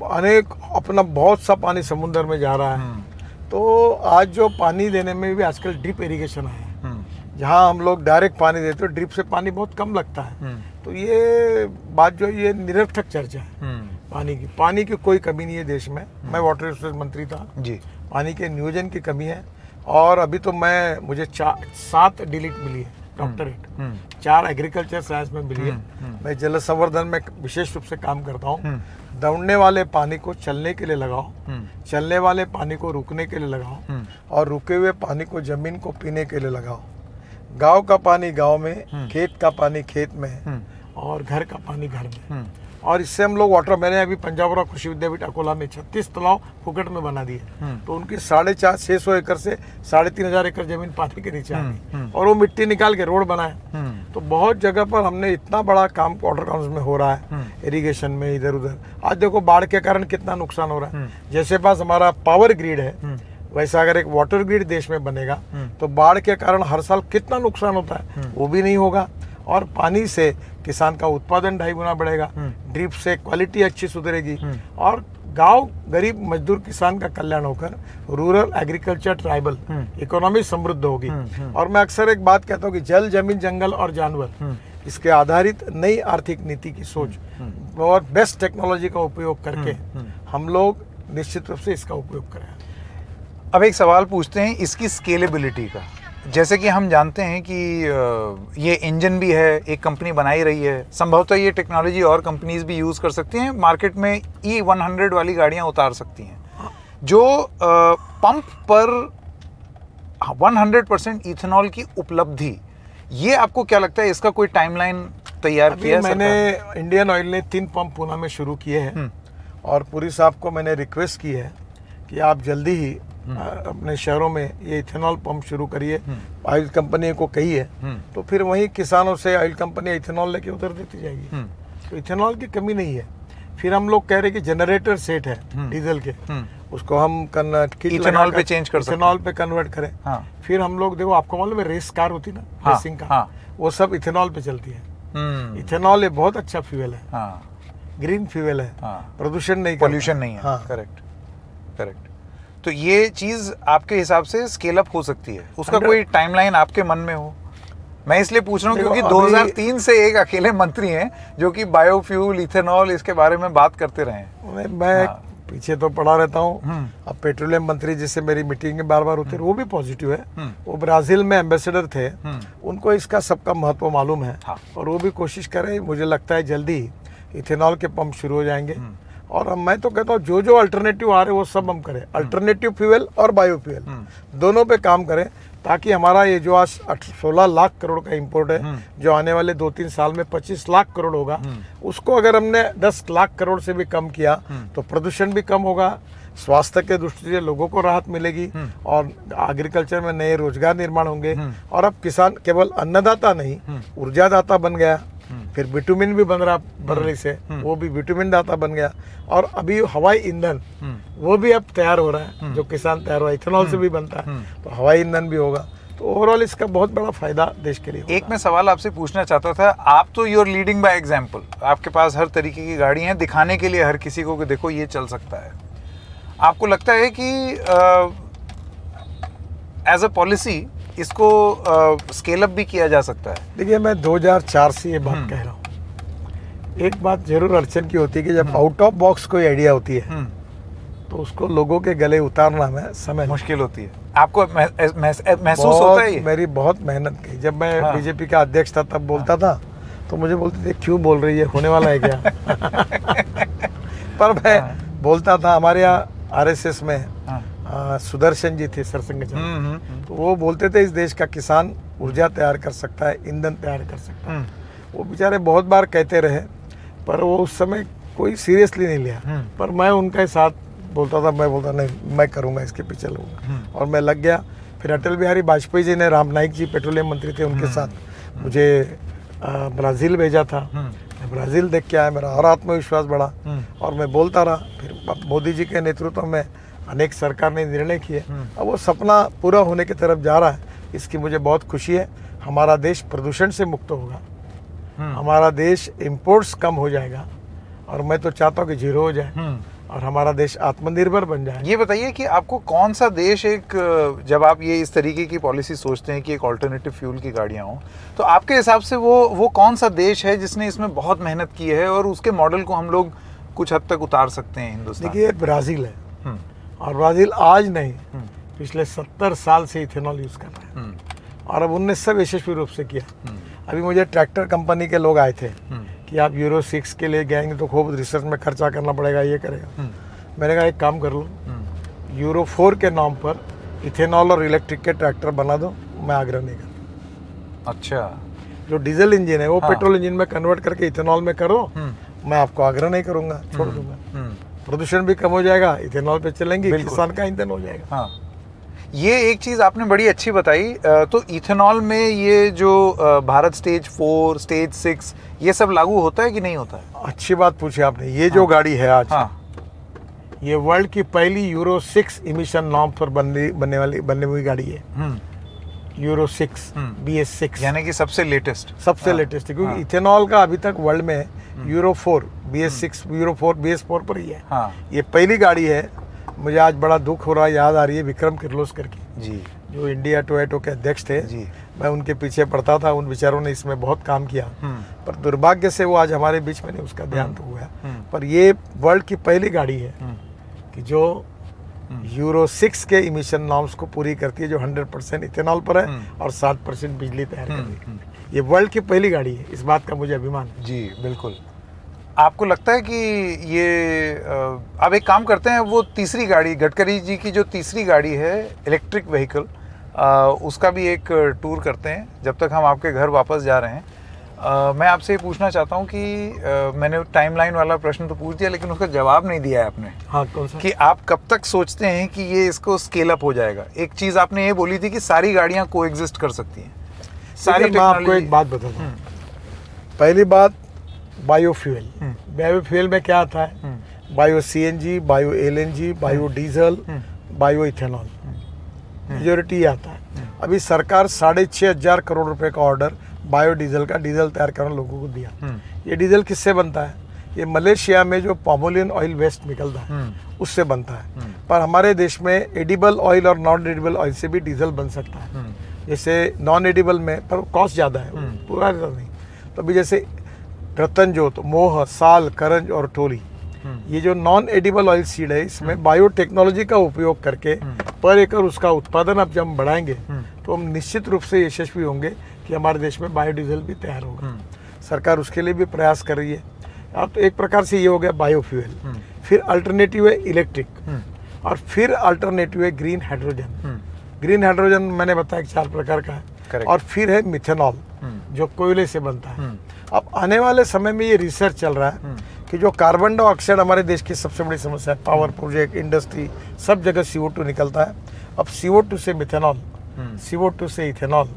Speaker 2: अनेक अपना बहुत सा पानी समुद्र में जा रहा है। तो आज जो पानी देने में भी आजकल ड्रिप इरिगेशन है, जहाँ हम लोग डायरेक्ट पानी देते हो, ड्रिप से पानी बहुत कम लगता है। तो ये बात जो ये निरर्थक चर्चा है पानी की कोई कमी नहीं है देश में। मैं वाटर रिसोर्स मंत्री था जी। पानी के नियोजन की कमी है और अभी तो मुझे 7 डिलीट मिली है, डॉक्टरेट, 4 एग्रीकल्चर साइंस में मिली है। मैं जल संवर्धन में विशेष रूप से काम करता हूँ। दौड़ने वाले पानी को चलने के लिए लगाओ, चलने वाले पानी को रुकने के लिए लगाओ और रुके हुए पानी को जमीन को पीने के लिए लगाओ। गांव का पानी गांव में, खेत का पानी खेत में और घर का पानी घर में। और इससे हम लोग वाटर, मैंने अभी पंजाब कृषि विद्यापीठ अकोला में 36 तालाब फुकट में बना दिए। तो उनकी 650 एकड़ से 3500 एकड़ जमीन पानी के नीचे आ गई और वो मिट्टी निकाल के रोड बनाए। तो बहुत जगह पर हमने इतना बड़ा काम वाटर काउंस में हो रहा है, इरिगेशन में इधर उधर। आज देखो बाढ़ के कारण कितना नुकसान हो रहा है। जैसे पास हमारा पावर ग्रिड है, वैसा अगर एक वाटर ग्रिड देश में बनेगा तो बाढ़ के कारण हर साल कितना नुकसान होता है वो भी नहीं होगा। और पानी से किसान का उत्पादन 2.5 गुना बढ़ेगा, ड्रिप से क्वालिटी अच्छी सुधरेगी और गांव गरीब मजदूर किसान का कल्याण होकर रूरल एग्रीकल्चर ट्राइबल इकोनॉमी समृद्ध होगी। और मैं अक्सर एक बात कहता हूँ कि जल, जमीन, जंगल और जानवर, इसके आधारित नई आर्थिक नीति की सोच और बेस्ट टेक्नोलॉजी का उपयोग करके हम लोग निश्चित रूप से इसका उपयोग करें।
Speaker 1: अब एक सवाल पूछते हैं इसकी स्केलेबिलिटी का। जैसे कि हम जानते हैं कि ये इंजन भी है, एक कंपनी बना ही रही है, संभवतः ये टेक्नोलॉजी और कंपनीज भी यूज़ कर सकती हैं, मार्केट में E100 वाली गाड़ियां उतार सकती हैं जो पंप पर 100% इथेनॉल की उपलब्धि। ये आपको क्या लगता है, इसका कोई टाइमलाइन तैयार किया है?
Speaker 2: मैंने इंडियन ऑयल ने 3 पंप पूना में शुरू किए हैं और पुरी साहब को मैंने रिक्वेस्ट की है कि आप जल्दी ही अपने शहरों में ये इथेनॉल पंप शुरू करिए। ऑयल कंपनी को कही है तो फिर वहीं किसानों से ऑयल कंपनी इथेनॉल लेके उधर देती जाएगी, तो इथेनॉल की कमी नहीं है। फिर हम लोग कह रहे कि जनरेटर सेट है डीजल के, उसको हम
Speaker 1: इथेनॉल पे चेंज कर सकते हैं,
Speaker 2: इथेनॉल पे कन्वर्ट करें। फिर हम लोग देखो, आपको मालूम है रेस कार होती ना, रेसिंग का, वो सब इथेनॉल पे चलती है। इथेनॉल ये बहुत अच्छा फ्यूल है, ग्रीन फ्यूल है, प्रदूषण नहीं,
Speaker 1: पोल्यूशन नहीं है। Correct correct. तो ये चीज आपके हिसाब से स्केल अप हो सकती है, उसका कोई टाइमलाइन आपके मन में हो? मैं इसलिए पूछ रहा हूँ क्योंकि 2003 से एक अकेले मंत्री हैं जो कि बायोफ्यूल, इथेनॉल, इसके बारे में बात करते रहे हैं।
Speaker 2: मैं पीछे तो पड़ा रहता हूँ। अब पेट्रोलियम मंत्री जिससे मेरी मीटिंग में बार बार होती है, वो भी पॉजिटिव है। वो ब्राजील में एम्बेसडर थे, उनको इसका सबका महत्व मालूम है और वो भी कोशिश कर रहे हैं। मुझे लगता है जल्दी इथेनॉल के पंप शुरू हो जाएंगे। और अब मैं तो कहता हूँ जो जो अल्टरनेटिव आ रहे हैं वो सब हम करें, अल्टरनेटिव फ्यूल और बायोफ्यूल दोनों पे काम करें, ताकि हमारा ये जो आज 16 लाख करोड़ का इंपोर्ट है, जो आने वाले 2-3 साल में 25 लाख करोड़ होगा, उसको अगर हमने 10 लाख करोड़ से भी कम किया तो प्रदूषण भी कम होगा, स्वास्थ्य के दृष्टि से लोगों को राहत मिलेगी और एग्रीकल्चर में नए रोजगार निर्माण होंगे। और अब किसान केवल अन्नदाता नहीं, ऊर्जादाता बन गया, फिर विटामिन भी बन रहा बर्री से, वो भी विटामिन दाता बन गया। और अभी हवाई ईंधन वो भी अब तैयार हो रहा है, जो किसान तैयार हो रहा है, इथेनॉल से भी बनता है, तो हवाई ईंधन भी होगा। तो ओवरऑल इसका बहुत बड़ा फायदा देश के लिए होगा।
Speaker 1: एक मैं सवाल आपसे पूछना चाहता था, आप तो यूर लीडिंग बाय एग्जाम्पल, आपके पास हर तरीके की गाड़ी है दिखाने के लिए हर किसी को कि देखो ये चल सकता है। आपको लगता है कि एज अ पॉलिसी इसको स्केल अप भी किया जा सकता है?
Speaker 2: देखिए, मैं 2004 से ये बात कह रहा हूँ। एक बात जरूर अर्चन की होती है कि जब आउट ऑफ बॉक्स कोई आइडिया होती है तो उसको लोगों के गले उतारना में समय
Speaker 1: मुश्किल होती है। आपको महसूस होता है?
Speaker 2: मेरी बहुत मेहनत की। जब मैं बीजेपी का अध्यक्ष था तब बोलता था तो मुझे बोलते थे क्यों बोल रही है, होने वाला है क्या? पर मैं बोलता था। हमारे यहाँ RSS में सुदर्शन जी थे, सरसंघचालक, तो वो बोलते थे इस देश का किसान ऊर्जा तैयार कर सकता है, ईंधन तैयार कर सकता है। वो बेचारे बहुत बार कहते रहे, पर वो उस समय कोई सीरियसली नहीं लिया। पर मैं उनके साथ बोलता था, मैं बोलता नहीं, मैं करूँगा, इसके पीछे लगूंगा, और मैं लग गया। फिर अटल बिहारी वाजपेयी जी ने, राम नाईक जी पेट्रोलियम मंत्री थे, उनके साथ मुझे ब्राज़ील भेजा था। मैं ब्राज़ील देख के आया, मेरा और आत्मविश्वास बढ़ा और मैं बोलता रहा। फिर मोदी जी के नेतृत्व में अनेक सरकार ने निर्णय किए। अब वो सपना पूरा होने की तरफ जा रहा है, इसकी मुझे बहुत खुशी है। हमारा देश प्रदूषण से मुक्त होगा, हमारा देश इंपोर्ट्स कम हो जाएगा, और मैं तो चाहता हूँ कि जीरो हो जाए और हमारा देश आत्मनिर्भर बन जाए।
Speaker 1: ये बताइए कि आपको कौन सा देश, एक जब आप ये इस तरीके की पॉलिसी सोचते हैं कि एक ऑल्टरनेटिव फ्यूल की गाड़ियाँ हों, तो आपके हिसाब से वो कौन सा देश है जिसने इसमें बहुत मेहनत की है और उसके मॉडल को हम लोग कुछ हद तक उतार सकते हैं हिंदुस्तान?
Speaker 2: देखिए, ब्राज़ील है, और ब्राज़ील आज नहीं, पिछले 70 साल से इथेनॉल यूज़ कर रहा है, और अब उनने सब यशस्वी रूप से किया। अभी मुझे ट्रैक्टर कंपनी के लोग आए थे कि आप यूरो 6 के लिए जाएंगे तो खूब रिसर्च में खर्चा करना पड़ेगा, ये करेगा। मैंने कहा एक काम कर लो, यूरो 4 के नाम पर इथेनॉल और इलेक्ट्रिक के ट्रैक्टर बना दो, मैं आग्रह नहीं करता।
Speaker 1: अच्छा,
Speaker 2: जो डीजल इंजन है वो पेट्रोल इंजन में कन्वर्ट करके इथेनॉल में करो, मैं आपको आग्रह नहीं करूँगा, छोड़ दूंगा। प्रदूषण भी कम हो जाएगा, इथेनॉल पे चलेंगे, किसान का ईंधन हो जाएगा।
Speaker 1: हाँ, ये एक चीज़ आपने बड़ी अच्छी बताई। तो इथेनॉल में ये जो भारत स्टेज 4, स्टेज 6, ये सब लागू होता है कि नहीं होता है?
Speaker 2: अच्छी बात पूछी आपने। ये जो गाड़ी है आज, ये वर्ल्ड की पहली यूरो 6 इमिशन नॉर्म पर बनने हुई गाड़ी है। यूरो 6 BS6,
Speaker 1: यानी कि सबसे लेटेस्ट
Speaker 2: लेटेस्ट है, क्योंकि इथेनॉल का अभी तक वर्ल्ड में यूरो 4 BS6 यूरो 4 BS4 पर ही है। ये पहली गाड़ी है। मुझे आज बड़ा दुख हो रहा है, याद आ रही है विक्रम किर्लोस्कर की जी, जो इंडिया टोयोटो के अध्यक्ष थे जी। मैं उनके पीछे पड़ता था, उन बेचारों ने इसमें बहुत काम किया, पर दुर्भाग्य से वो आज हमारे बीच में नहीं, उसका देहांत हो गया। पर ये वर्ल्ड की पहली गाड़ी है कि जो यूरो 6 के इमिशन नॉर्म्स को पूरी करती है, जो 100% इथेनॉल पर है और 7% बिजली तैयार कर रही है। ये वर्ल्ड की पहली गाड़ी है, इस बात का मुझे अभिमान है
Speaker 1: जी। बिल्कुल। आपको लगता है कि ये अब एक काम करते हैं, वो तीसरी गाड़ी गडकरी जी की जो तीसरी गाड़ी है इलेक्ट्रिक व्हीकल, उसका भी एक टूर करते हैं जब तक हम आपके घर वापस जा रहे हैं। मैं आपसे ये पूछना चाहता हूँ कि मैंने टाइमलाइन वाला प्रश्न तो पूछ दिया, लेकिन उसका जवाब नहीं दिया है आपने।
Speaker 2: हाँ, कौन सा?
Speaker 1: कि आप कब तक सोचते हैं कि ये इसको स्केल अप हो जाएगा? एक चीज़ आपने ये बोली थी कि सारी गाड़ियाँ को एग्जिस्ट कर सकती हैं सारी।
Speaker 2: मैं आपको एक बात बताता हूँ। पहली बात, बायोफ्यूल। बायोफ्यूल में क्या आता है? Bio CNG, bio LNG, bio diesel, bio ethanol, majority आता है। अभी सरकार 6,500 करोड़ रुपए का ऑर्डर बायोडीजल का, डीजल तैयार करने लोगों को दिया। ये डीजल किससे बनता है? ये मलेशिया में जो पामोलियन ऑयल वेस्ट निकलता है उससे बनता है। पर हमारे देश में एडिबल ऑयल और नॉन एडिबल ऑयल से भी डीजल बन सकता है। जैसे नॉन एडिबल में पर कॉस्ट ज़्यादा है, पूरा नहीं। तो अभी जैसे रतनजोत, मोह, साल, करंज और टोली, ये जो नॉन एडिबल ऑयल सीड है, इसमें बायोटेक्नोलॉजी का उपयोग करके पर एकड़ उसका उत्पादन अब जब हम बढ़ाएंगे तो हम निश्चित रूप से यशस्वी होंगे कि हमारे देश में बायोडीजल भी तैयार होगा। सरकार उसके लिए भी प्रयास कर रही है। अब तो एक प्रकार से ये हो गया बायोफ्यूल, फिर अल्टरनेटिव है इलेक्ट्रिक, और फिर अल्टरनेटिव है ग्रीन हाइड्रोजन। ग्रीन हाइड्रोजन मैंने बताया 4 प्रकार का है, और फिर है मिथेनॉल जो कोयले से बनता है। अब आने वाले समय में ये रिसर्च चल रहा है कि जो कार्बन डाइऑक्साइड हमारे देश की सबसे बड़ी समस्या है, पावर प्रोजेक्ट, इंडस्ट्री, सब जगह CO2 निकलता है। अब CO2 से मिथेनॉल, CO2 से इथेनॉल,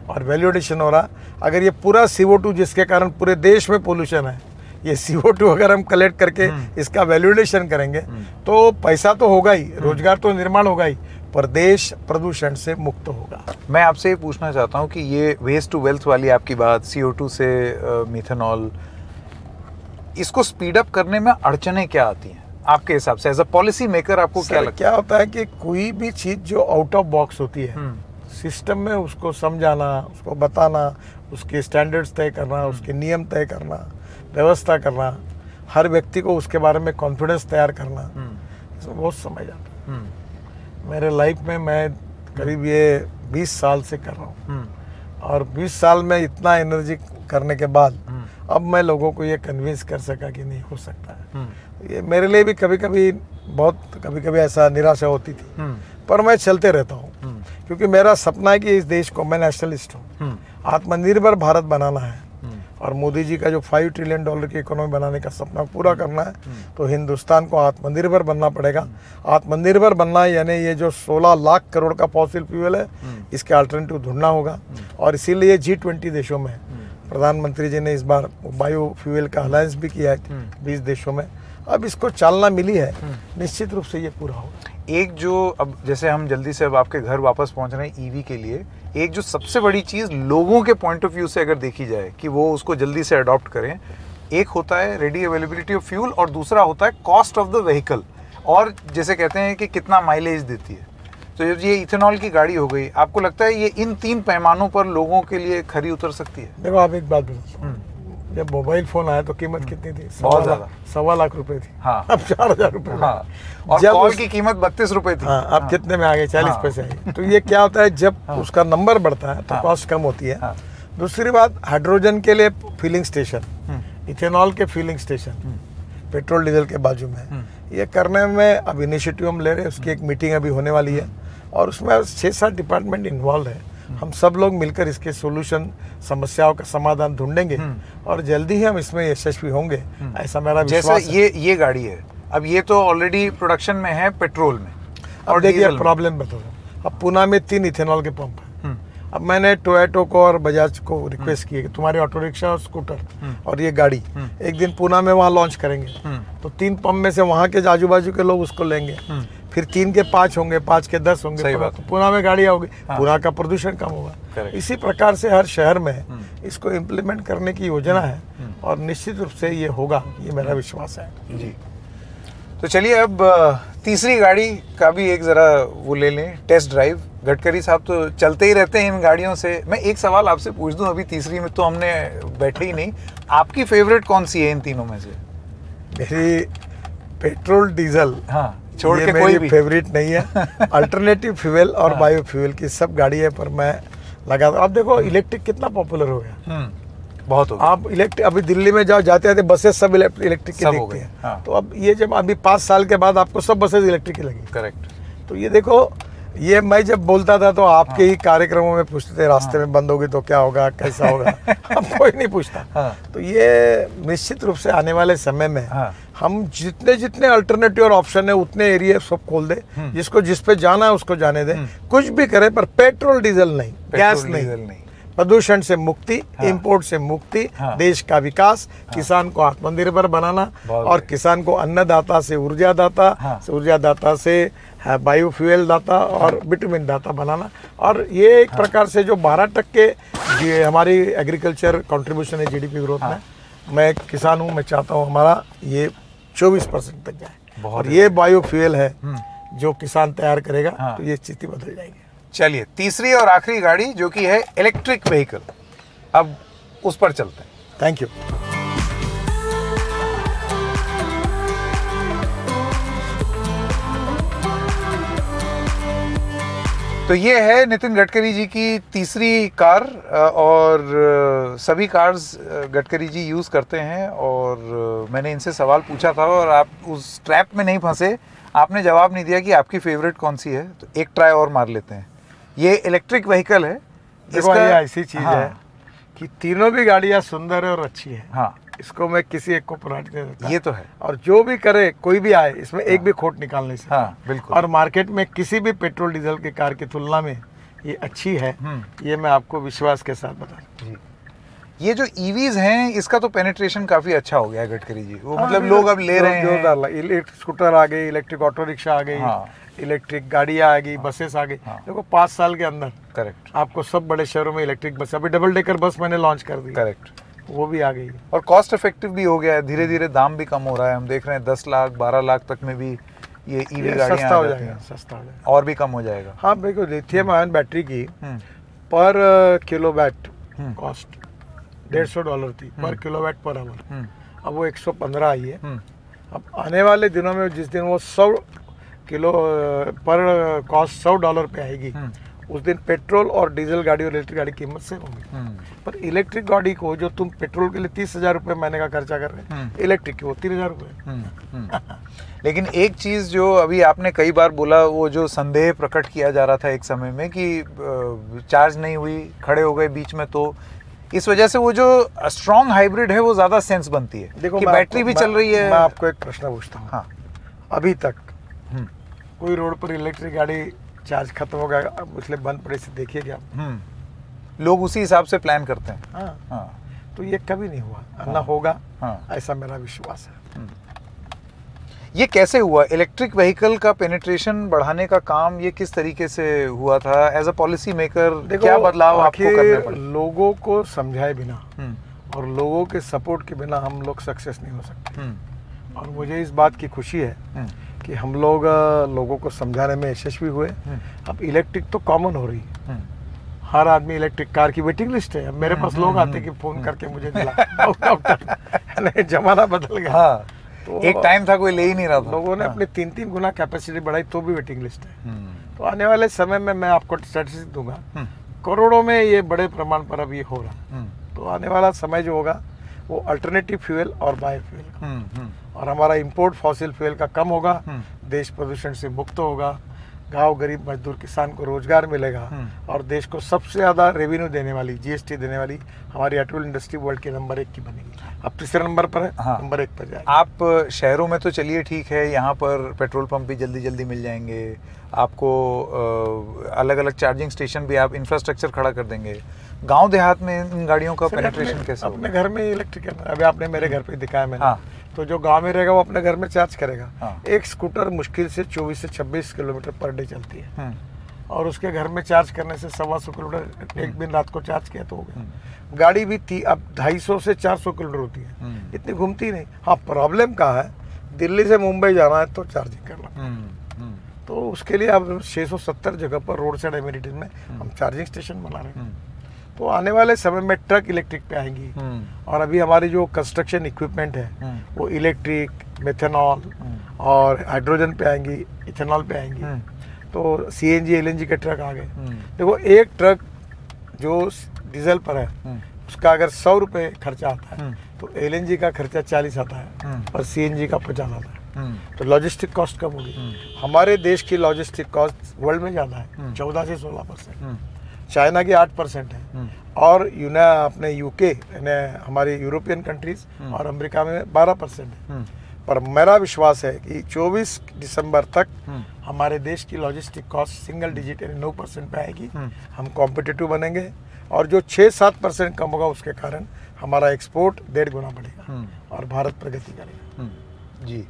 Speaker 2: और वैल्यूडेशन हो रहा। अगर ये पूरा CO2 जिसके कारण पूरे देश में पोल्यूशन है, ये CO2 अगर हम कलेक्ट करके इसका वैल्यूडेशन करेंगे तो पैसा तो होगा ही, रोजगार तो निर्माण होगा ही, पर देश प्रदूषण से मुक्त होगा।
Speaker 1: मैं आपसे ये पूछना चाहता हूँ कि ये वेस्ट टू वेल्थ वाली आपकी बात, CO2 से मिथेनॉल, इसको स्पीड अप करने में अड़चनें क्या आती हैं आपके हिसाब से? एज अ पॉलिसी मेकर आपको क्या लगता है?
Speaker 2: क्या होता है कि कोई भी चीज़ जो आउट ऑफ बॉक्स होती है, सिस्टम में उसको समझाना, उसको बताना, उसके स्टैंडर्ड्स तय करना, उसके नियम तय करना, व्यवस्था करना, हर व्यक्ति को उसके बारे में कॉन्फिडेंस तैयार करना, इसमें बहुत समय जाता है। मेरे लाइफ में मैं करीब ये 20 साल से कर रहा हूँ, और 20 साल में इतना एनर्जी करने के बाद अब मैं लोगों को ये कन्विंस कर सका कि नहीं हो सकता है। ये मेरे लिए भी कभी कभी ऐसा निराशा होती थी, पर मैं चलते रहता हूँ, क्योंकि मेरा सपना है कि इस देश को, मैं नेशनलिस्ट हूँ, आत्मनिर्भर भारत बनाना है, और मोदी जी का जो $5 ट्रिलियन की इकोनॉमी बनाने का सपना पूरा करना है, तो हिंदुस्तान को आत्मनिर्भर बनना पड़ेगा। आत्मनिर्भर बनना है यानी ये जो 16 लाख करोड़ का फॉसिल फ्यूल है, इसके अल्टरनेटिव ढूंढना होगा। और इसीलिए G20 देशों में प्रधानमंत्री जी ने इस बार बायो फ्यूल का अलायंस भी किया है 20 देशों में। अब इसको चालना मिली है, निश्चित रूप से ये पूरा होगा।
Speaker 1: एक जो अब जैसे हम जल्दी से अब आपके घर वापस पहुंच रहे हैं EV के लिए, एक जो सबसे बड़ी चीज़ लोगों के पॉइंट ऑफ व्यू से अगर देखी जाए कि वो उसको जल्दी से अडॉप्ट करें, एक होता है रेडी अवेलेबिलिटी ऑफ फ्यूल और दूसरा होता है कॉस्ट ऑफ द व्हीकल, और जैसे कहते हैं कि कितना माइलेज देती है। तो जब ये इथेनॉल की गाड़ी हो गई, आपको लगता है ये इन 3 पैमानों पर लोगों के लिए खरी उतर सकती है?
Speaker 2: देखो, आप एक बात बताओ, जब मोबाइल फोन आया तो कीमत कितनी थी?
Speaker 1: बहुत ज़्यादा,
Speaker 2: 1.25 लाख रुपए थी।
Speaker 1: हाँ।
Speaker 2: अब 4,000 रुपए।
Speaker 1: हाँ। और कॉल की कीमत 32 रुपए थी।
Speaker 2: हाँ, अब कितने में आ गए? 40 पैसे आई। तो ये क्या होता है, जब उसका नंबर बढ़ता है तो कॉस्ट कम होती है। दूसरी बात, हाइड्रोजन के लिए फिलिंग स्टेशन, इथेनॉल के फिलिंग स्टेशन पेट्रोल डीजल के बाजू में, ये करने में अब इनिशिएटिव हम ले रहे हैं। उसकी एक मीटिंग अभी होने वाली है, और उसमें 6-7 डिपार्टमेंट इन्वॉल्व है। हम सब लोग मिलकर इसके सॉल्यूशन, समस्याओं का समाधान ढूंढेंगे, और जल्दी ही हम इसमें यशस्वी होंगे, ऐसा मेरा विश्वास है।
Speaker 1: ये गाड़ी है, अब ये तो ऑलरेडी प्रोडक्शन में है पेट्रोल में,
Speaker 2: और देखिए प्रॉब्लम बताओ, अब पुणे में 3 इथेनॉल के पंप हैं। अब मैंने टोयोटो को और बजाज को रिक्वेस्ट की कि तुम्हारे ऑटो रिक्शा और स्कूटर और ये गाड़ी एक दिन पुणे में वहाँ लॉन्च करेंगे, तो 3 पंप में से वहाँ के आजू बाजू के लोग उसको लेंगे, फिर 3 के 5 होंगे, 5 के 10 होंगे, तो पुणे में गाड़ियाँ होगी, पुणे का प्रदूषण कम होगा। इसी प्रकार से हर शहर में इसको इम्प्लीमेंट करने की योजना है और निश्चित रूप से ये होगा, ये मेरा विश्वास है
Speaker 1: जी। तो चलिए अब तीसरी गाड़ी का भी एक ज़रा वो ले लें, टेस्ट ड्राइव। गडकरी साहब तो चलते ही रहते हैं इन गाड़ियों से। मैं एक सवाल आपसे पूछ दूं, अभी तीसरी में तो हमने बैठे ही नहीं, आपकी फेवरेट कौन सी है इन तीनों में से?
Speaker 2: मेरी पेट्रोल डीजल
Speaker 1: छोड़ के कोई भी
Speaker 2: फेवरेट नहीं है। अल्टरनेटिव फ्यूल और बायो फ्यूल की सब गाड़ी है, पर मैं लगा अब देखो इलेक्ट्रिक कितना पॉपुलर हो गया,
Speaker 1: बहुत हो गया।
Speaker 2: आप इलेक्ट्रिक अभी दिल्ली में जाओ, जाते आते बसेस सब इलेक्ट्रिक की दिखती हैं। तो अब ये जब अभी 5 साल के बाद आपको सब बसेस इलेक्ट्रिक की लगी।
Speaker 1: करेक्ट।
Speaker 2: तो ये देखो, ये मैं जब बोलता था तो आपके ही कार्यक्रमों में पूछते थे, रास्ते में बंद होगी तो क्या होगा, कैसा होगा, अब कोई नहीं पूछता। तो ये निश्चित रूप से आने वाले समय में हम जितने जितने अल्टरनेटिव और ऑप्शन है उतने एरिया सब खोल दे, जिसको जिस पे जाना है उसको जाने दे, कुछ भी करे, पर पेट्रोल डीजल नहीं, गैस नहीं। प्रदूषण से मुक्ति, इंपोर्ट से मुक्ति, देश का विकास, किसान को आत्मनिर्भर बनाना और किसान को अन्नदाता से ऊर्जादाता से बायोफ्यूल दाता और विटामिन दाता बनाना। और ये एक प्रकार से जो 12% हमारी एग्रीकल्चर कंट्रीब्यूशन है जीडीपी ग्रोथ में, मैं किसान हूँ, मैं चाहता हूँ हमारा ये 24% तक जाए। और ये बायोफ्यूल है जो किसान तैयार करेगा, तो ये स्थिति बदल जाएगी।
Speaker 1: चलिए तीसरी और आखिरी गाड़ी जो कि है इलेक्ट्रिक व्हीकल, अब उस पर चलते हैं।
Speaker 2: Thank you.
Speaker 1: तो ये है नितिन गडकरी जी की तीसरी कार, और सभी कार्स गडकरी जी यूज़ करते हैं। और मैंने इनसे सवाल पूछा था और आप उस ट्रैप में नहीं फंसे, आपने जवाब नहीं दिया कि आपकी फेवरेट कौन सी है। तो एक ट्राई और मार लेते हैं। ये इलेक्ट्रिक व्हीकल है,
Speaker 2: देखो ये ऐसी चीज़ है कि तीनों भी गाड़ियाँ सुंदर है और अच्छी है। इसको मैं किसी एक को प्रायोरिटी नहीं देता।
Speaker 1: ये तो है।
Speaker 2: और जो भी करे, कोई भी आए, इसमें एक भी खोट निकाल नहीं सकता।
Speaker 1: बिल्कुल।
Speaker 2: और मार्केट में किसी भी पेट्रोल डीजल की कार की तुलना में ये अच्छी है, ये मैं आपको विश्वास के साथ बता रहा हूँ।
Speaker 1: ये जो ईवीज हैं, इसका तो पेनिट्रेशन काफी अच्छा हो गया है गडकरी जी, वो मतलब लोग अब ले रहे हैं।
Speaker 2: इलेक्ट्रिक स्कूटर आ गई, इलेक्ट्रिक ऑटो रिक्शा आ गई, इलेक्ट्रिक गाड़ियाँ आ गई, बसेस आ गई। देखो 5 साल के अंदर
Speaker 1: करेक्ट
Speaker 2: आपको सब बड़े शहरों में इलेक्ट्रिक बस, अभी डबल डेकर बस मैंने लॉन्च कर दी।
Speaker 1: करेक्ट,
Speaker 2: वो भी आ गई
Speaker 1: और कॉस्ट इफेक्टिव भी हो गया है, धीरे धीरे दाम भी कम हो रहा है। हम देख रहे हैं 10 लाख 12 लाख तक में भी ये ईवी गाड़ियाँ
Speaker 2: सस्ता हो जाएगा, सस्ता हो जाएगा
Speaker 1: और भी कम हो जाएगा।
Speaker 2: हाँ बिल्कुल। लिथियम आयन बैटरी की पर किलोवाट कॉस्ट $150 थी पर किलोवाट पर आवर, अब वो 115 आई है। अब आने वाले दिनों में जिस दिन वो 100 किलो पर कॉस्ट $100 पे आएगी, उस दिन पेट्रोल और डीजल गाड़ी और इलेक्ट्रिक गाड़ी कीमत सेम होगी। पर इलेक्ट्रिक गाड़ी को जो तुम पेट्रोल के लिए 30,000 रुपये महीने का खर्चा कर रहे हैं, इलेक्ट्रिक की वो 3,000 रुपये।
Speaker 1: लेकिन एक चीज़ जो अभी आपने कई बार बोला, वो जो संदेह प्रकट किया जा रहा था एक समय में कि चार्ज नहीं हुई, खड़े हो गए बीच में, तो इस वजह से वो जो स्ट्रॉन्ग हाइब्रिड है वो ज़्यादा सेंस बनती है।
Speaker 2: देखो
Speaker 1: कि बैटरी भी चल रही है।
Speaker 2: मैं आपको एक प्रश्न पूछता हूँ।
Speaker 1: हाँ,
Speaker 2: अभी तक कोई रोड पर इलेक्ट्रिक गाड़ी चार्ज खत्म हो गया, अब इसलिए बंद पड़े से देखिए क्या,
Speaker 1: लोग उसी हिसाब से प्लान करते हैं।
Speaker 2: हाँ। तो ये कभी नहीं हुआ, ना होगा, ऐसा मेरा विश्वास है।
Speaker 1: ये कैसे हुआ? इलेक्ट्रिक व्हीकल का पेनिट्रेशन बढ़ाने का काम ये किस तरीके से हुआ था? एज अ पॉलिसी मेकर क्या बदलाव आपको करने पड़े?
Speaker 2: लोगों को समझाए बिना और लोगों के सपोर्ट के बिना हम लोग सक्सेस नहीं हो सकते। और मुझे इस बात की खुशी है कि हम लोग लोगों को समझाने में यशस्वी हुए। अब इलेक्ट्रिक तो कॉमन हो रही है, हर आदमी इलेक्ट्रिक कार की वेटिंग लिस्ट है। अब मेरे पास लोग आते कि फोन करके मुझे दिला। जमाना बदल गया।
Speaker 1: तो एक टाइम था कोई ले ही नहीं रहा था।
Speaker 2: लोगों ने अपने 3-3 गुना कैपेसिटी बढ़ाई तो भी वेटिंग लिस्ट है। तो आने वाले समय में मैं आपको स्टैटिस्टिक्स दूंगा, करोड़ों में ये बड़े प्रमाण पर अब ये हो रहा। तो आने वाला समय जो होगा वो अल्टरनेटिव फ्यूल और बायोफ्यूल का, और हमारा इंपोर्ट फॉसिल फ्यूल का कम होगा, देश प्रदूषण से मुक्त होगा, गांव गरीब मजदूर किसान को रोजगार मिलेगा, और देश को सबसे ज़्यादा रेवेन्यू देने वाली, जीएसटी देने वाली हमारी ऑटोमोबाइल इंडस्ट्री वर्ल्ड के नंबर 1 की बनेगी। अब तीसरे नंबर पर है, नंबर 1 पर जाएगा।
Speaker 1: आप शहरों में तो चलिए ठीक है, यहाँ पर पेट्रोल पंप भी जल्दी जल्दी मिल जाएंगे आपको, अलग अलग चार्जिंग स्टेशन भी आप इंफ्रास्ट्रक्चर खड़ा कर देंगे। गांव देहात में इन गाड़ियों का पेनिट्रेशन कैसे
Speaker 2: अपने घर में इलेक्ट्रिक है। अभी आपने मेरे घर पे दिखाया मैंने। हाँ। तो जो गांव में रहेगा वो अपने घर में चार्ज करेगा। हाँ। एक स्कूटर मुश्किल से 24 से 26 किलोमीटर पर डे चलती है और उसके घर में चार्ज करने से 125 किलोमीटर एक दिन रात को चार्ज किया तो हो गया। गाड़ी भी अब 250 से 400 किलोमीटर होती है, इतनी घूमती नहीं। हाँ, प्रॉब्लम कहाँ है, दिल्ली से मुंबई जाना है तो चार्जिंग करना, तो उसके लिए अब 670 जगह पर रोड साइड एमिनिटीज में हम चार्जिंग स्टेशन बना रहे हैं। तो आने वाले समय में ट्रक इलेक्ट्रिक पे आएंगी और अभी हमारी जो कंस्ट्रक्शन इक्विपमेंट है वो इलेक्ट्रिक, मेथनॉल और हाइड्रोजन पे आएंगी, इथेनॉल पे आएंगी। तो CNG LNG के ट्रक आ गए। देखो, एक ट्रक जो डीजल पर है उसका अगर 100 रुपये खर्चा आता है तो LNG का खर्चा 40 आता है और CNG का 50 आता है। तो लॉजिस्टिक कॉस्ट कम होगी। हमारे देश की लॉजिस्टिक कॉस्ट वर्ल्ड में ज़्यादा है, 14 से 16%। चाइना की 8% है और अपने UK हमारी यूरोपियन कंट्रीज और अमेरिका में 12% है। पर मेरा विश्वास है कि 24 दिसंबर तक हमारे देश की लॉजिस्टिक कॉस्ट सिंगल डिजिट यानी 9% पे आएगी। हम कॉम्पिटिटिव बनेंगे और जो 6-7% कम होगा उसके कारण हमारा एक्सपोर्ट 1.5 गुना बढ़ेगा और भारत प्रगति करेगा।
Speaker 1: जी,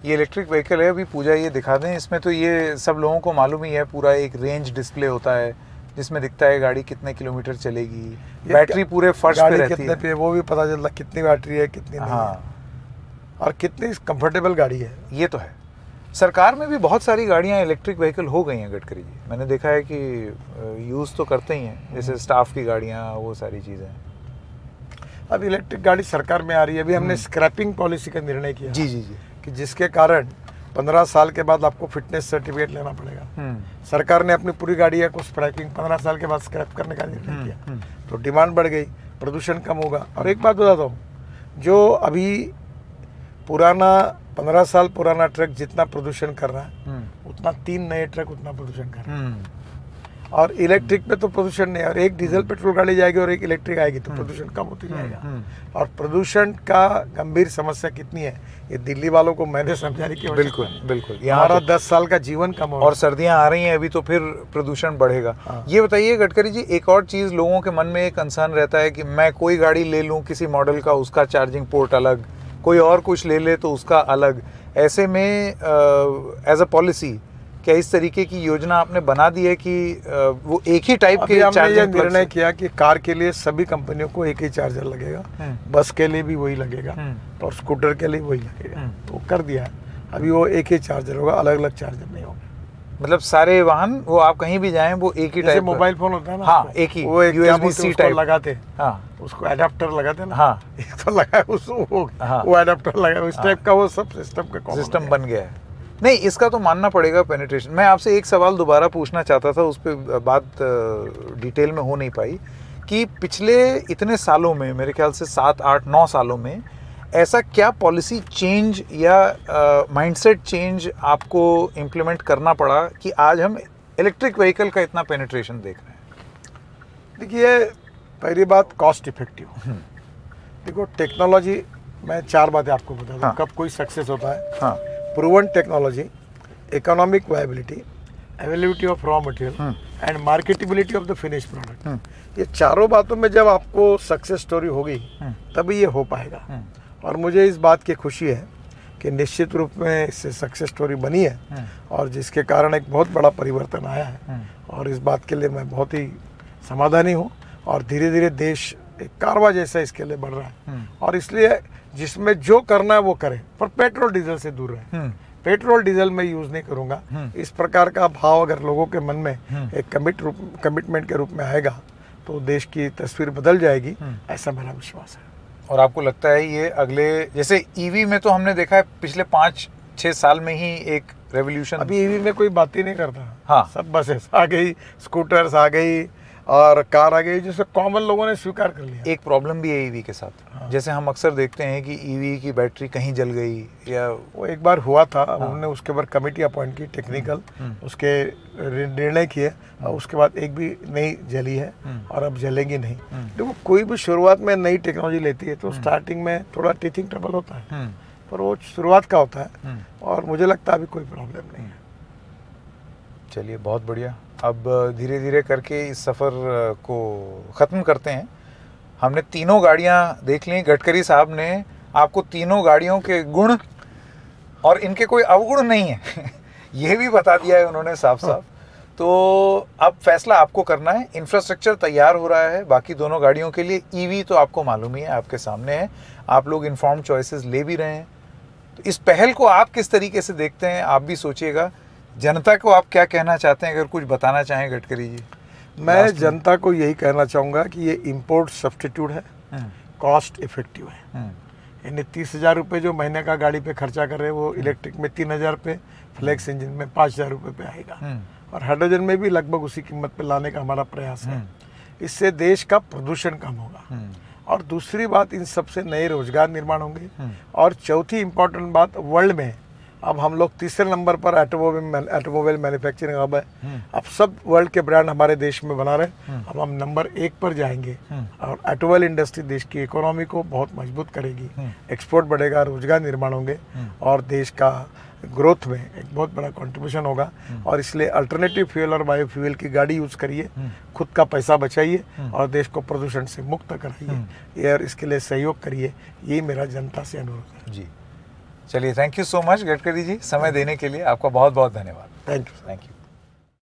Speaker 1: ये इलेक्ट्रिक व्हीकल है। अभी पूजा ये दिखा दें, इसमें तो ये सब लोगों को मालूम ही है, पूरा एक रेंज डिस्प्ले होता है जिसमें दिखता है गाड़ी कितने किलोमीटर चलेगी, बैटरी पूरे फर्श पे रहती है,
Speaker 2: पे वो भी पता चलता कितनी बैटरी है, कितनी नहीं है और कितनी कंफर्टेबल गाड़ी है।
Speaker 1: ये तो है। सरकार में भी बहुत सारी गाड़ियां इलेक्ट्रिक व्हीकल हो गई हैं गडकरी जी, मैंने देखा है कि यूज़ तो करते ही हैं, जैसे स्टाफ की गाड़ियां, वो सारी चीज़ें।
Speaker 2: अब इलेक्ट्रिक गाड़ी सरकार में आ रही है। अभी हमने स्क्रैपिंग पॉलिसी का निर्णय किया
Speaker 1: जी
Speaker 2: कि जिसके कारण 15 साल के बाद आपको फिटनेस सर्टिफिकेट लेना पड़ेगा। सरकार ने अपनी पूरी गाड़ी को स्क्रैपिंग 15 साल के बाद स्क्रैप करने का निर्णय किया, तो डिमांड बढ़ गई, प्रदूषण कम होगा। और एक बात बताता हूँ, जो अभी पुराना 15 साल पुराना ट्रक जितना प्रदूषण कर रहा है उतना 3 नए ट्रक उतना प्रदूषण कर रहे हैं। और इलेक्ट्रिक पे तो प्रदूषण नहीं, और एक डीजल पेट्रोल गाड़ी जाएगी और एक इलेक्ट्रिक आएगी तो प्रदूषण कम होती जाएगा। और प्रदूषण का गंभीर समस्या कितनी है ये दिल्ली वालों को मैंने समझाने की
Speaker 1: बिल्कुल
Speaker 2: हमारा 10 साल का जीवन कम होगा
Speaker 1: और सर्दियां आ रही हैं अभी, तो फिर प्रदूषण बढ़ेगा। ये बताइए गडकरी जी, एक और चीज़ लोगों के मन में एक कंसर्न रहता है कि मैं कोई गाड़ी ले लूँ किसी मॉडल का, उसका चार्जिंग पोर्ट अलग, कोई और कुछ ले ले तो उसका अलग। ऐसे में एज अ पॉलिसी क्या इस तरीके की योजना आपने बना दी है कि वो एक ही टाइप के चार्जिंग?
Speaker 2: निर्णय किया कि कार के लिए सभी कंपनियों को एक ही चार्जर लगेगा, बस के लिए भी वही लगेगा और स्कूटर के लिए वही लगेगा, तो कर दिया है। अभी वो एक ही चार्जर होगा, अलग अलग चार्जर नहीं होगा।
Speaker 1: मतलब सारे वाहन, वो आप कहीं भी जाएं वो एक ही टाइप,
Speaker 2: मोबाइल फोन होता है ना,
Speaker 1: हाँ, एक ही,
Speaker 2: वो USB-C टाइप लगाते,
Speaker 1: हाँ,
Speaker 2: उसको एडाप्टर लगाते ना,
Speaker 1: हाँ,
Speaker 2: एक तो लगा वो एडाप्टर लगा, उस टाइप का वो सब सिस्टम
Speaker 1: बन गया है। नहीं, इसका तो मानना पड़ेगा पेनिट्रेशन। मैं आपसे एक सवाल दोबारा पूछना चाहता था, उस पर बात डिटेल में हो नहीं पाई कि पिछले इतने सालों में, मेरे ख्याल से 7, 8, 9 सालों में ऐसा क्या पॉलिसी चेंज या माइंडसेट चेंज आपको इम्प्लीमेंट करना पड़ा कि आज हम इलेक्ट्रिक व्हीकल का इतना पेनिट्रेशन देख रहे हैं?
Speaker 2: देखिए, पहली बात कॉस्ट इफेक्टिव। देखो, टेक्नोलॉजी, मैं 4 बातें आपको बता दूं कब कोई सक्सेस होता है।
Speaker 1: हाँ।
Speaker 2: Proven technology, economic viability, availability of raw material and marketability of the finish product. ये चारों बातों में जब आपको सक्सेस स्टोरी होगी तभी ये हो पाएगा। और मुझे इस बात की खुशी है कि निश्चित रूप में इससे सक्सेस स्टोरी बनी है और जिसके कारण एक बहुत बड़ा परिवर्तन आया है और इस बात के लिए मैं बहुत ही समाधानी हूँ। और धीरे धीरे देश एक कारवा जैसा इसके लिए बढ़ रहा है और इसलिए जिसमें जो करना है वो करे, पर पेट्रोल डीजल से दूर रहे। पेट्रोल डीजल में यूज नहीं करूंगा। इस प्रकार का भाव अगर लोगों के मन में एक कमिटमेंट के रूप में आएगा तो देश की तस्वीर बदल जाएगी, ऐसा मेरा विश्वास है।
Speaker 1: और आपको लगता है ये अगले, जैसे ईवी में तो हमने देखा है पिछले 5-6 साल में ही एक रेवोल्यूशन,
Speaker 2: अभी ईवी में कोई बात ही नहीं करता।
Speaker 1: हाँ,
Speaker 2: सब बसेस आ गई, स्कूटर्स आ गई और कार आ गई, जिसे कॉमन लोगों ने स्वीकार कर लिया।
Speaker 1: एक प्रॉब्लम भी है ईवी के साथ। हाँ। जैसे हम अक्सर देखते हैं कि ईवी की बैटरी कहीं जल गई, या
Speaker 2: वो एक बार हुआ था। हाँ। हमने उसके ऊपर कमेटी अपॉइंट की, टेक्निकल उसके निर्णय किए और उसके बाद एक भी नहीं जली है और अब जलेगी नहीं। देखो, कोई भी शुरुआत में नई टेक्नोलॉजी लेती है तो स्टार्टिंग में थोड़ा टीथिंग ट्रबल होता है, पर वो शुरुआत का होता है और मुझे लगता है अभी कोई प्रॉब्लम नहीं है।
Speaker 1: चलिए, बहुत बढ़िया। अब धीरे धीरे करके इस सफ़र को ख़त्म करते हैं। हमने तीनों गाड़ियाँ देख ली। गडकरी साहब ने आपको तीनों गाड़ियों के गुण और इनके कोई अवगुण नहीं है ये भी बता दिया है उन्होंने साफ साफ। तो अब फैसला आपको करना है। इंफ्रास्ट्रक्चर तैयार हो रहा है बाकी दोनों गाड़ियों के लिए। ईवी तो आपको मालूम ही है, आपके सामने है, आप लोग इन्फॉर्म्ड चॉइसेस ले भी रहे हैं। तो इस पहल को आप किस तरीके से देखते हैं, आप भी सोचिएगा। जनता को आप क्या कहना चाहते हैं, अगर कुछ बताना चाहें गडकरी जी?
Speaker 2: मैं जनता को यही कहना चाहूँगा कि ये इम्पोर्ट सब्स्टिट्यूट है, कॉस्ट इफेक्टिव है। यानी 30,000 रुपये जो महीने का गाड़ी पे खर्चा कर रहे हैं वो इलेक्ट्रिक में 3,000 पे, फ्लेक्स इंजन में 5,000 रुपये पे आएगा। और हाइड्रोजन में भी लगभग उसी कीमत पे लाने का हमारा प्रयास है। इससे देश का प्रदूषण कम होगा। और दूसरी बात, इन सबसे नए रोजगार निर्माण होंगे। और चौथी इम्पोर्टेंट बात, वर्ल्ड में अब हम लोग तीसरे नंबर पर ऑटोमोबाइल मैन्युफैक्चरिंग हब है। अब सब वर्ल्ड के ब्रांड हमारे देश में बना रहे हैं। अब हम नंबर 1 पर जाएंगे और ऑटोमोबाइल इंडस्ट्री देश की इकोनॉमी को बहुत मजबूत करेगी। एक्सपोर्ट बढ़ेगा, रोजगार निर्माण होंगे और देश का ग्रोथ में एक बहुत बड़ा कंट्रीब्यूशन होगा। और इसलिए अल्टरनेटिव फ्यूल और बायोफ्यूल की गाड़ी यूज़ करिए, खुद का पैसा बचाइए और देश को प्रदूषण से मुक्त कराइए। और इसके लिए सहयोग करिए, यही मेरा जनता से अनुरोध है।
Speaker 1: जी चलिए, thank you so much Gadkari ji, समय देने के लिए आपका बहुत बहुत धन्यवाद।
Speaker 2: Thank you.
Speaker 1: Thank you.